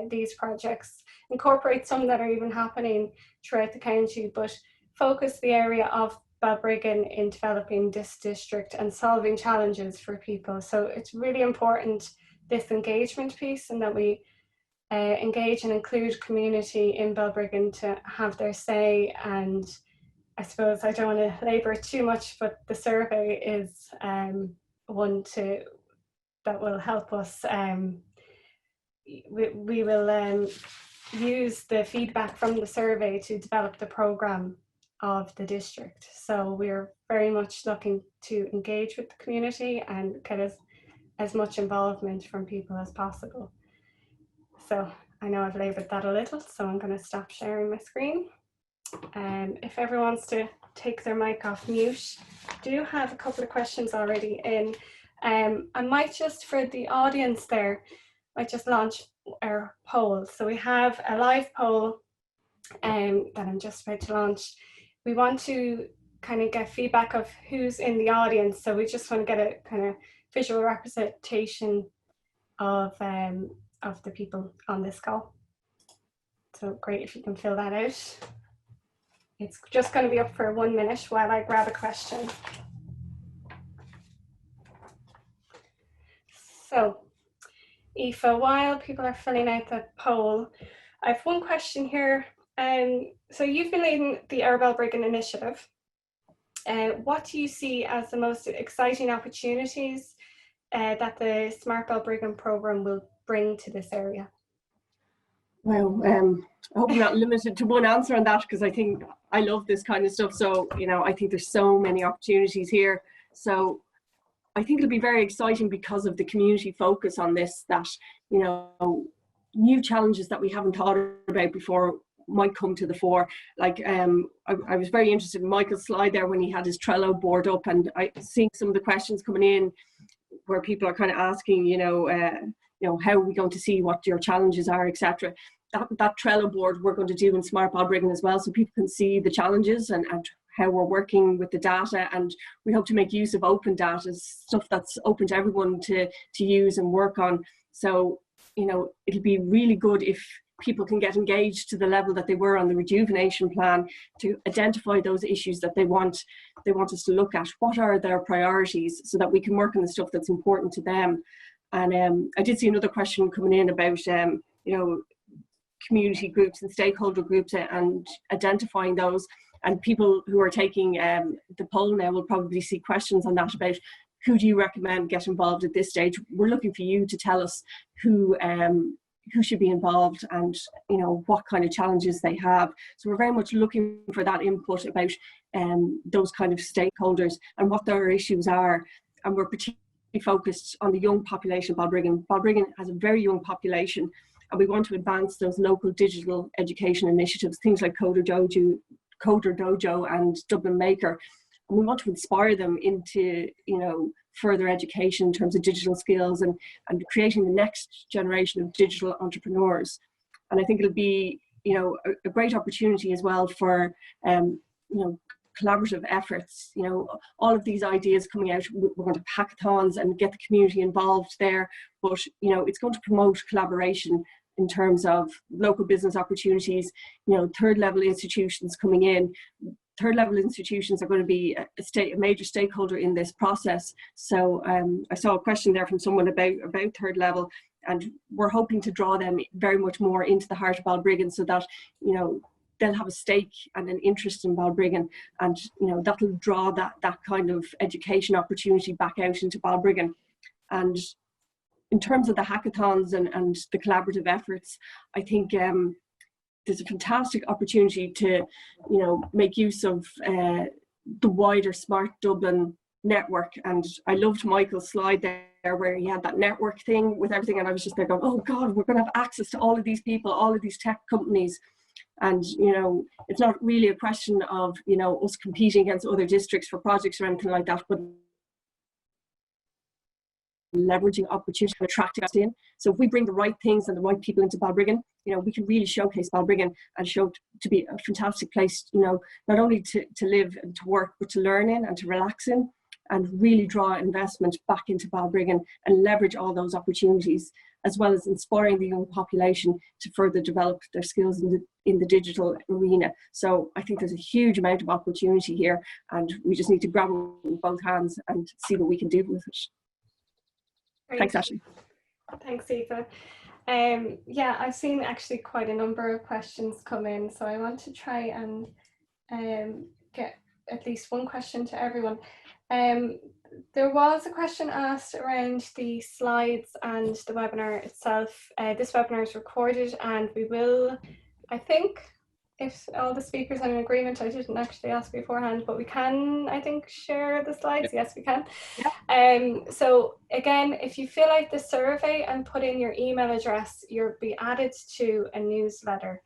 these projects, incorporate some that are even happening throughout the county, but focus the area of Balbriggan in developing this district and solving challenges for people. So it's really important, this engagement piece, and that we engage and include community in Balbriggan to have their say. And I suppose I don't want to labour too much, but the survey is one that will help us. We will use the feedback from the survey to develop the programme of the district. So we're very much looking to engage with the community and get as much involvement from people as possible. So I know I've laboured that a little, so I'm going to stop sharing my screen. If everyone wants to take their mic off mute, I do have a couple of questions already in. I might just, for the audience there, I just launch our poll. So we have a live poll that I'm just about to launch. We want to kind of get feedback of who's in the audience. So we just want to get a kind of visual representation of the people on this call. So great if you can fill that out. It's just going to be up for 1 minute while I grab a question. So Aoife, while people are filling out the poll, I have one question here. So you've been leading the Balbriggan initiative. What do you see as the most exciting opportunities that the Smart Balbriggan programme will bring to this area? Well, I hope I'm not limited to one answer on that, because I think I love this kind of stuff. So, you know, I think there's so many opportunities here. So I think it'll be very exciting because of the community focus on this, that, you know, new challenges that we haven't thought about before might come to the fore. Like I was very interested in Michael's slide there when he had his Trello board up, and I seeing some of the questions coming in where people are kind of asking, you know, how are we going to see what your challenges are, etc. That Trello board we're going to do in Smart Balbriggan as well, so people can see the challenges and how we're working with the data, and we hope to make use of open data, stuff that's open to everyone to use and work on. So, you know, it'll be really good if people can get engaged to the level that they were on the Rejuvenation Plan, to identify those issues that they want us to look at. What are their priorities, so that we can work on the stuff that's important to them. And I did see another question coming in about, you know, community groups and stakeholder groups and identifying those. And people who are taking the poll now will probably see questions on that about who do you recommend get involved at this stage. We're looking for you to tell us who should be involved and, you know, what kind of challenges they have. So we're very much looking for that input about those kind of stakeholders and what their issues are. And we're particularly focused on the young population of Balbriggan. Balbriggan has a very young population, and we want to advance those local digital education initiatives, things like Coder Dojo and Dublin Maker. And we want to inspire them into, you know, further education in terms of digital skills and creating the next generation of digital entrepreneurs. And I think it'll be, you know, a great opportunity as well for, you know, collaborative efforts. You know, all of these ideas coming out, we're going to hackathons and get the community involved there. But, you know, it's going to promote collaboration in terms of local business opportunities, you know, third level institutions coming in. Third level institutions are going to be a major stakeholder in this process. So I saw a question there from someone about third level, and we're hoping to draw them very much more into the heart of Balbriggan, so that, you know, they'll have a stake and an interest in Balbriggan, and, you know, that'll draw that kind of education opportunity back out into Balbriggan. And in terms of the hackathons and the collaborative efforts, I think there's a fantastic opportunity to, you know, make use of the wider Smart Dublin network. And I loved Michael's slide there where he had that network thing with everything, and I was just there going, oh God, we're going to have access to all of these people, all of these tech companies. And, you know, it's not really a question of, you know, us competing against other districts for projects or anything like that, but leveraging opportunity to attract us in. So if we bring the right things and the right people into Balbriggan, you know, we can really showcase Balbriggan and show it to be a fantastic place, you know, not only to live and to work, but to learn in and to relax in, and really draw investment back into Balbriggan and leverage all those opportunities, as well as inspiring the young population to further develop their skills in the digital arena. So I think there's a huge amount of opportunity here, and we just need to grab it with both hands and see what we can do with it. Great. Thanks, Ashley. Thanks, Eva. Yeah, I've seen actually quite a number of questions come in, so I want to try and get at least one question to everyone. There was a question asked around the slides and the webinar itself. This webinar is recorded, and we will, I think, if all the speakers are in agreement, I didn't actually ask beforehand, but we can, I think, share the slides. Yes, we can. Yeah. So again, if you fill out the survey and put in your email address, you'll be added to a newsletter.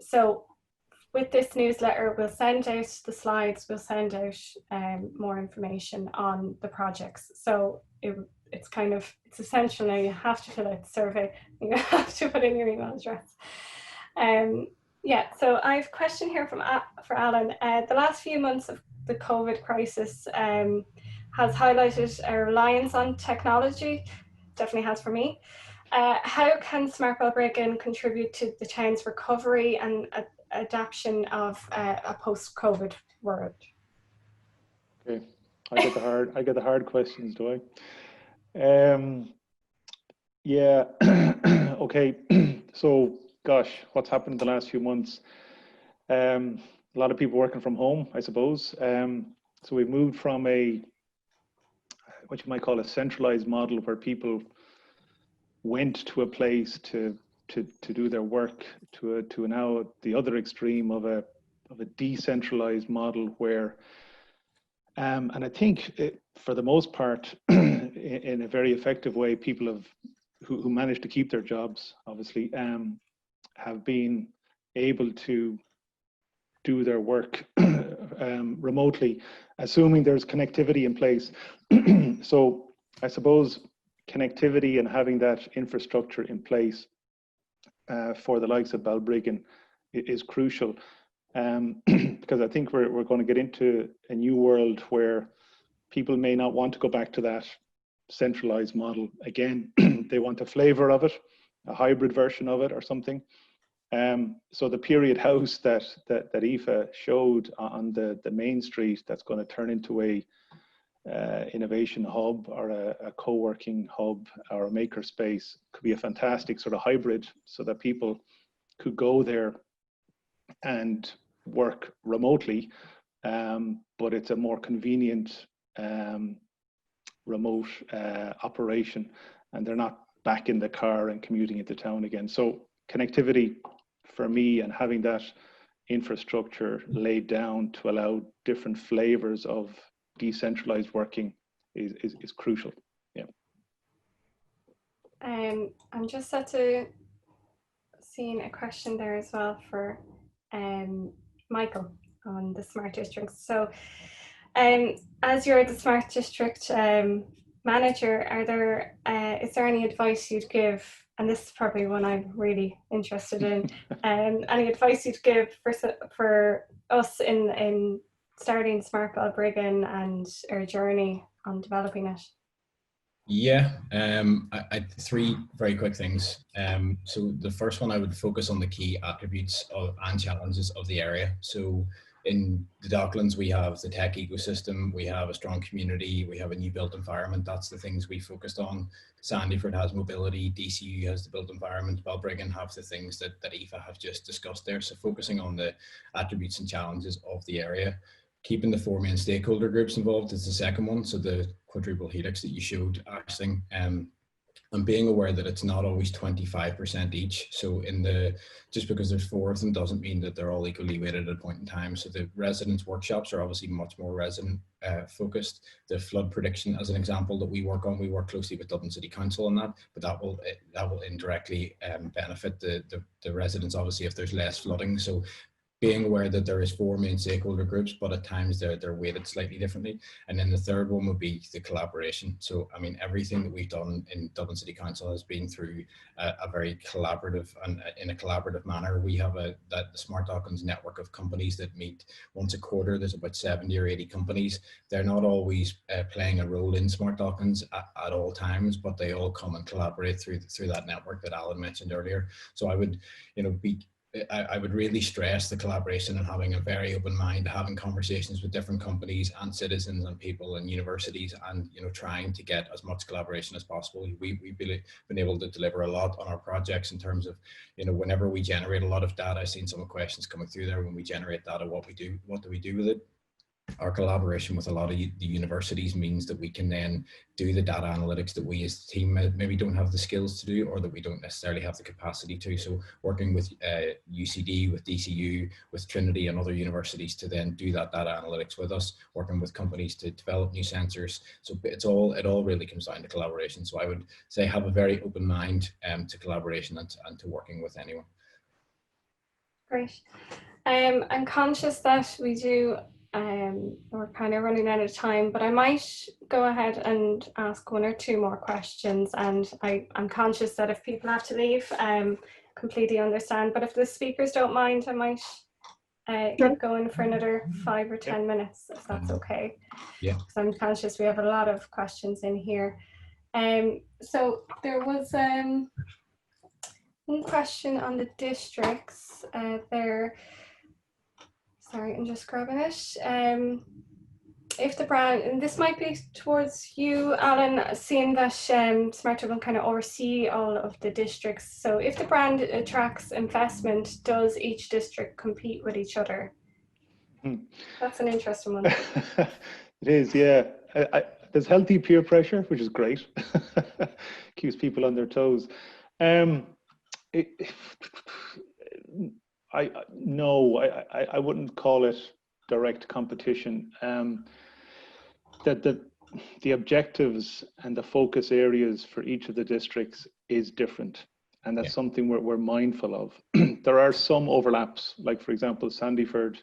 So with this newsletter, we'll send out the slides, we'll send out more information on the projects. So it's essential now. You have to fill out the survey, you have to put in your email address. Yeah, so I have a question here for Alan. The last few months of the COVID crisis has highlighted a reliance on technology, definitely has for me. How can Smart Balbriggan contribute to the town's recovery and adaptation of a post-COVID world? Okay, I get the hard questions, do I? Yeah, okay, so gosh, what's happened in the last few months? A lot of people working from home, I suppose. So we've moved from what you might call a centralized model where people went to a place to do their work to now the other extreme of a decentralized model where, and I think for the most part, in a very effective way, people who managed to keep their jobs, obviously, have been able to do their work remotely, assuming there's connectivity in place. So I suppose connectivity and having that infrastructure in place for the likes of Balbriggan is crucial. because I think we're going to get into a new world where people may not want to go back to that centralized model again. They want a flavor of it, a hybrid version of it or something. So the period house that Aoife showed on the main street, that's going to turn into a innovation hub or a co-working hub or a maker space, could be a fantastic sort of hybrid, so that people could go there and work remotely, but it's a more convenient remote operation, and they're not back in the car and commuting into town again. So connectivity for me, and having that infrastructure laid down to allow different flavors of decentralized working is crucial. Yeah. I'm just seeing a question there as well for Michael on the smart districts. So as you're the smart district manager, is there any advice you'd give, and this is probably one I'm really interested in, any advice you'd give for us in starting Smart Balbriggan and our journey on developing it? Yeah, I three very quick things. So the first one, I would focus on the key attributes and challenges of the area. So in the Docklands, we have the tech ecosystem, we have a strong community, we have a new built environment. That's the things we focused on. Sandyford has mobility, DCU has the built environment, Balbriggan have the things that Aoife have just discussed there. So focusing on the attributes and challenges of the area. Keeping the four main stakeholder groups involved is the second one. So the quadruple helix that you showed, Aisling, and being aware that it's not always 25% each. So just because there's four of them doesn't mean that they're all equally weighted at a point in time. So the residence workshops are obviously much more resident focused. The flood prediction, as an example, that we work on, we work closely with Dublin City Council on that, but that will indirectly benefit the residents, obviously, if there's less flooding. So being aware that there is four main stakeholder groups, but at times they're weighted slightly differently. And then the third one would be the collaboration. So, I mean, everything that we've done in Dublin City Council has been through a very collaborative and in a collaborative manner. We have the Smart Docklands network of companies that meet once a quarter. There's about 70 or 80 companies. They're not always playing a role in Smart Docklands at all times, but they all come and collaborate through that network that Alan mentioned earlier. So I would, I would really stress the collaboration and having a very open mind, having conversations with different companies and citizens and people and universities, and trying to get as much collaboration as possible. We've been able to deliver a lot on our projects in terms of, whenever we generate a lot of data. I've seen some questions coming through there. When we generate data, what do we do with it? Our collaboration with a lot of the universities means that we can then do the data analytics that we as a team maybe don't have the skills to do, or that we don't necessarily have the capacity to. So working with UCD, with DCU, with Trinity and other universities to then do that data analytics with us, working with companies to develop new sensors. So it all really comes down to collaboration. So I would say have a very open mind to collaboration and to working with anyone. Great. I'm conscious that we're kind of running out of time, but I might go ahead and ask one or two more questions, and I'm conscious that if people have to leave, completely understand, but if the speakers don't mind, I might keep going for another 5 or 10 minutes, if that's okay. Yeah. Because I'm conscious we have a lot of questions in here. So there was one question on the districts there. Sorry, I'm just grabbing it. If the brand, and this might be towards you, Alan, seeing that Smart Dublin kind of oversee all of the districts. So if the brand attracts investment, does each district compete with each other? That's an interesting one. It is, yeah. There's healthy peer pressure, which is great. Keeps people on their toes. No, I wouldn't call it direct competition. That the objectives and the focus areas for each of the districts is different, and that's something we're mindful of. There are some overlaps, like for example, Sandyford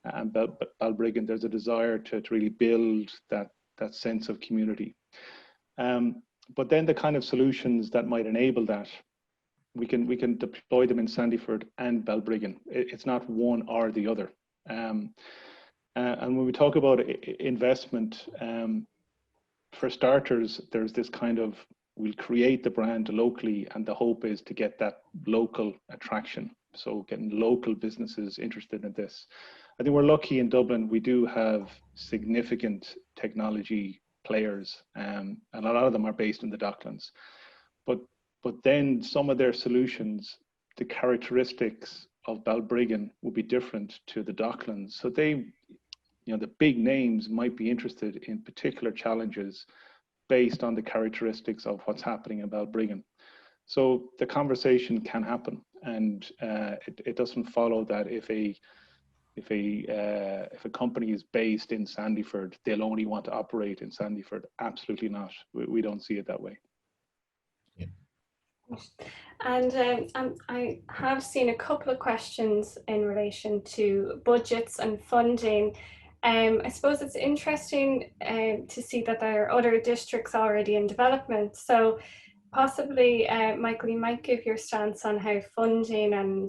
and Balbriggan. There's a desire to really build that sense of community. But then the kind of solutions that might enable that we can deploy them in Sandyford and Balbriggan. It's not one or the other. And when we talk about investment, for starters, there's this kind of, we'll create the brand locally, and the hope is to get that local attraction. So getting local businesses interested in this. I think we're lucky in Dublin. We do have significant technology players, and a lot of them are based in the Docklands. But then some of their solutions, the characteristics of Balbriggan will be different to the Docklands. So they, the big names might be interested in particular challenges based on the characteristics of what's happening in Balbriggan. So the conversation can happen, and it doesn't follow that if a company is based in Sandyford, they'll only want to operate in Sandyford. Absolutely not. We don't see it that way. Yeah. And I have seen a couple of questions in relation to budgets and funding. I suppose it's interesting to see that there are other districts already in development. So possibly, Michael, you might give your stance on how funding and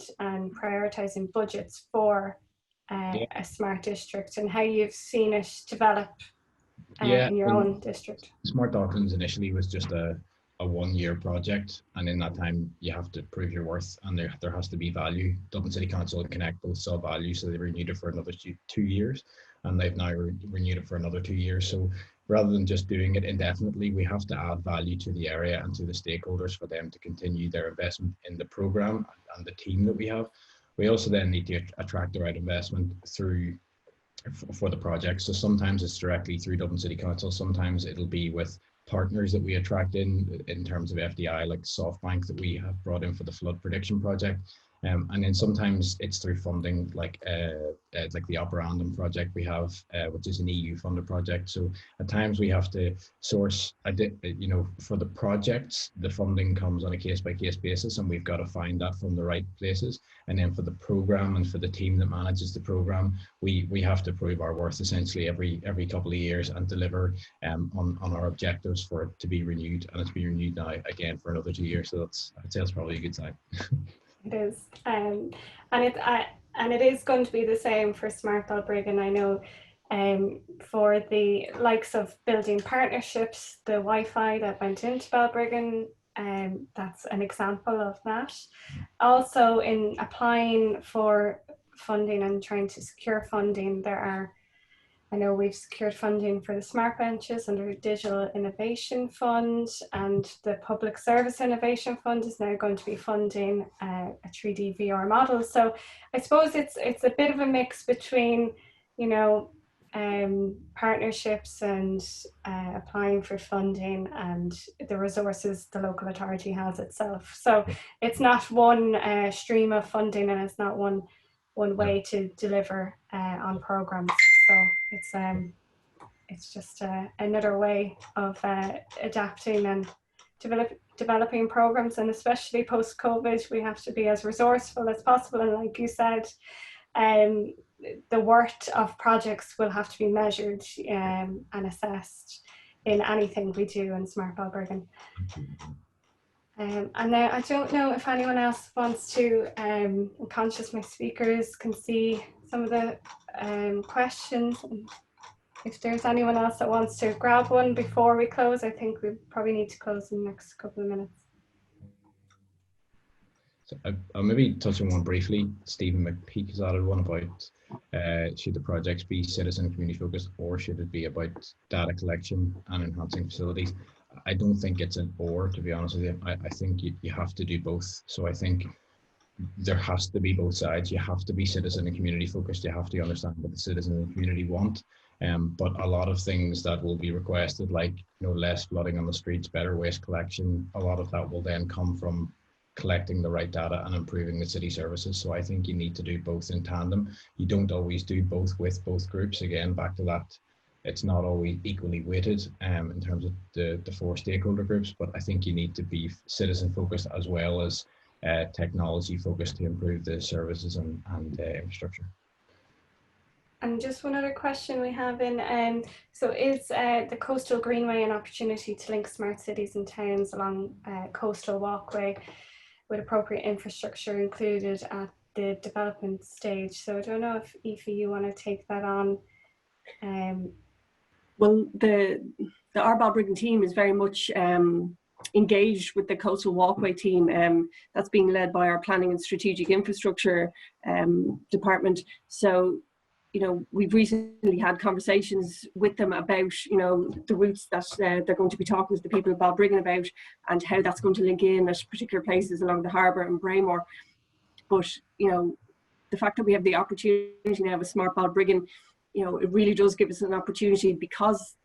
prioritising budgets for a smart district and how you've seen it develop in your own district. Smart Docklands initially was just a 1-year project, and in that time you have to prove your worth, and there has to be value. Dublin City Council and Connect both saw value, so they renewed it for another 2 years, and they've now renewed it for another 2 years. So rather than just doing it indefinitely, we have to add value to the area and to the stakeholders for them to continue their investment in the programme and the team that we have. We also then need to attract the right investment for the project. So sometimes it's directly through Dublin City Council, sometimes it'll be with partners that we attract in terms of FDI, like SoftBank that we have brought in for the flood prediction project. And then sometimes it's through funding, like the Operandum project we have, which is an EU funded project. So at times we have to source, for the projects, the funding comes on a case by case basis, and we've got to find that from the right places. And then for the program and for the team that manages the program, we have to prove our worth essentially every couple of years and deliver on our objectives for it to be renewed, and it's been renewed now again for another 2 years. So I'd say that's probably a good sign. It is, and it is going to be the same for Smart Balbriggan. I know for the likes of building partnerships, the Wi-Fi that went into Balbriggan, that's an example of that. Also, in applying for funding and trying to secure funding, I know we've secured funding for the Smart Benches under the Digital Innovation Fund, and the Public Service Innovation Fund is now going to be funding a 3D VR model. So I suppose it's a bit of a mix between, partnerships and applying for funding and the resources the local authority has itself. So it's not one stream of funding, and it's not one way to deliver on programs. So it's just another way of adapting and developing programs, and especially post-COVID, we have to be as resourceful as possible. And like you said, the worth of projects will have to be measured and assessed in anything we do in Smart Balbriggan. And now I don't know if anyone else wants to, I'm conscious my speakers can see some of the questions. If there's anyone else that wants to grab one before we close, I think we probably need to close in the next couple of minutes. So I'll maybe touch on one briefly. Stephen McPeak has added one about should the projects be citizen and community focused, or should it be about data collection and enhancing facilities? I don't think it's an or, to be honest with you. I think you have to do both. So I think there has to be both sides. You have to be citizen and community focused. You have to understand what the citizen and community want. But a lot of things that will be requested, like less flooding on the streets, better waste collection, a lot of that will then come from collecting the right data and improving the city services. So I think you need to do both in tandem. You don't always do both with both groups. Again, back to that, it's not always equally weighted in terms of the 4 stakeholder groups, but I think you need to be citizen focused as well as technology focused to improve the services and infrastructure. And just one other question we have in, so is the Coastal Greenway an opportunity to link smart cities and towns along Coastal Walkway? with appropriate infrastructure included at the development stage. So I don't know if Aoife, you want to take that on. Well, the R Balbriggan team is very much engaged with the Coastal Walkway team. That's being led by our Planning and Strategic Infrastructure department. So, you know, we've recently had conversations with them about, you know, the routes that they're going to be talking to the people of Balbriggan about, and how that's going to link in at particular places along the harbour and Braemore. But, you know, the fact that we have the opportunity now with Smart Balbriggan, you know, it really does give us an opportunity, because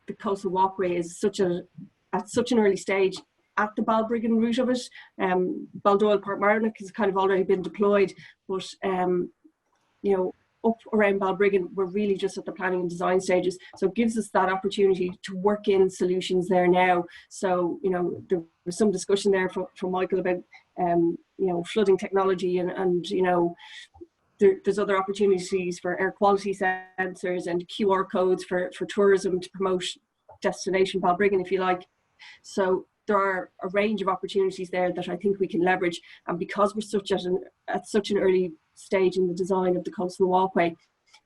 the Coastal Walkway is at such an early stage at the Balbriggan route of it. Baldoyle Port Marnock has kind of already been deployed, but you know, up around Balbriggan, we're really just at the planning and design stages. So it gives us that opportunity to work in solutions there now. So, you know, there was some discussion there from Michael about, you know, flooding technology and you know, there's other opportunities for air quality sensors and QR codes for tourism to promote destination Balbriggan, if you like. So there are a range of opportunities there that I think we can leverage. And because we're at such an early stage in the design of the Coastal Walkway,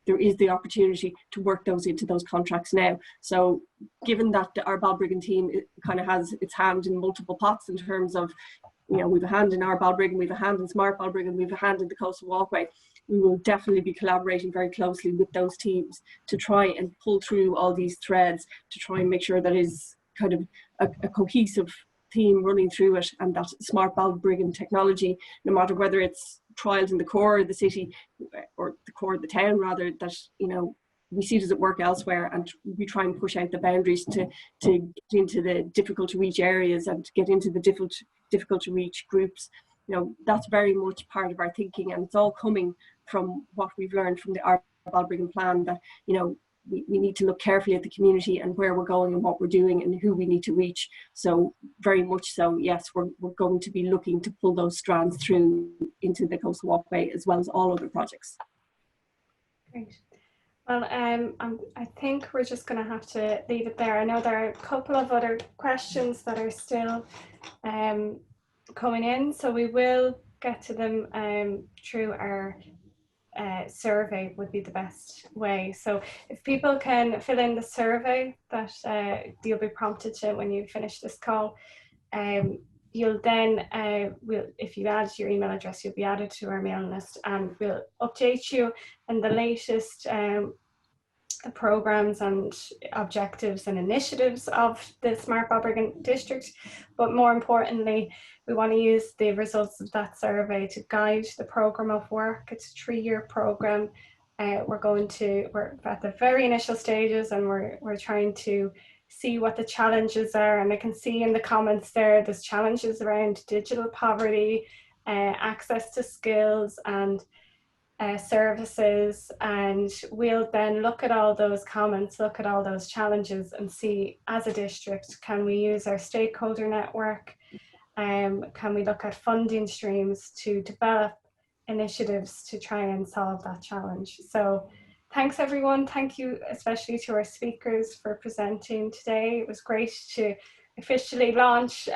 there is the opportunity to work those into those contracts now. So given that our Balbriggan team kind of has its hand in multiple pots in terms of, you know, we've a hand in our Balbriggan, we've a hand in Smart Balbriggan, we've a hand in the Coastal Walkway, we will definitely be collaborating very closely with those teams to try and pull through all these threads, to try and make sure that is kind of a cohesive theme running through it, and that Smart Balbriggan technology, no matter whether it's trials in the core of the city or the core of the town rather, that, you know, we see does it work elsewhere, and we try and push out the boundaries to get into the difficult to reach areas and to get into the difficult to reach groups. You know, that's very much part of our thinking, and it's all coming from what we've learned from the R Balbriggan plan, that, you know, we need to look carefully at the community and where we're going and what we're doing and who we need to reach. So very much so, yes, we're going to be looking to pull those strands through into the Coastal Walkway as well as all other projects. Great. Well, I think we're just going to have to leave it there. I know there are a couple of other questions that are still coming in, so we will get to them through our survey would be the best way. So if people can fill in the survey that you'll be prompted to when you finish this call, you'll then, if you add your email address, you'll be added to our mailing list, and we'll update you on the latest programs and objectives and initiatives of the Smart Balbriggan district. But more importantly, we want to use the results of that survey to guide the program of work. It's a 3-year program. We're at the very initial stages, and we're trying to see what the challenges are. And I can see in the comments there's challenges around digital poverty, access to skills and services, and we'll then look at all those comments, look at all those challenges, and see, as a district, can we use our stakeholder network? Can we look at funding streams to develop initiatives to try and solve that challenge? So thanks everyone. Thank you especially to our speakers for presenting today. It was great to officially launch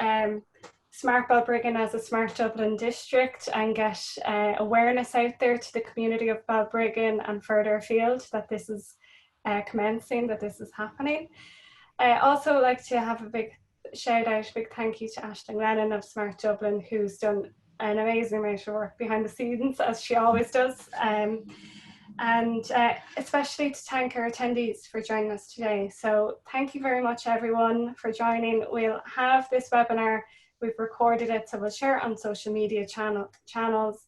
Smart Balbriggan as a Smart Dublin district and get awareness out there to the community of Balbriggan and further afield that this is commencing, that this is happening. I also like to have a big shout out, a big thank you to Aisling Lennon of Smart Dublin, who's done an amazing amount of work behind the scenes, as she always does. And especially to thank our attendees for joining us today. So thank you very much everyone for joining. We'll have this webinar, we've recorded it, so we'll share it on social media channels,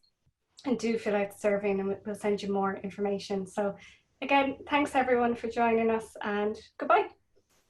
and do fill out the survey and we'll send you more information. So again, thanks everyone for joining us, and goodbye.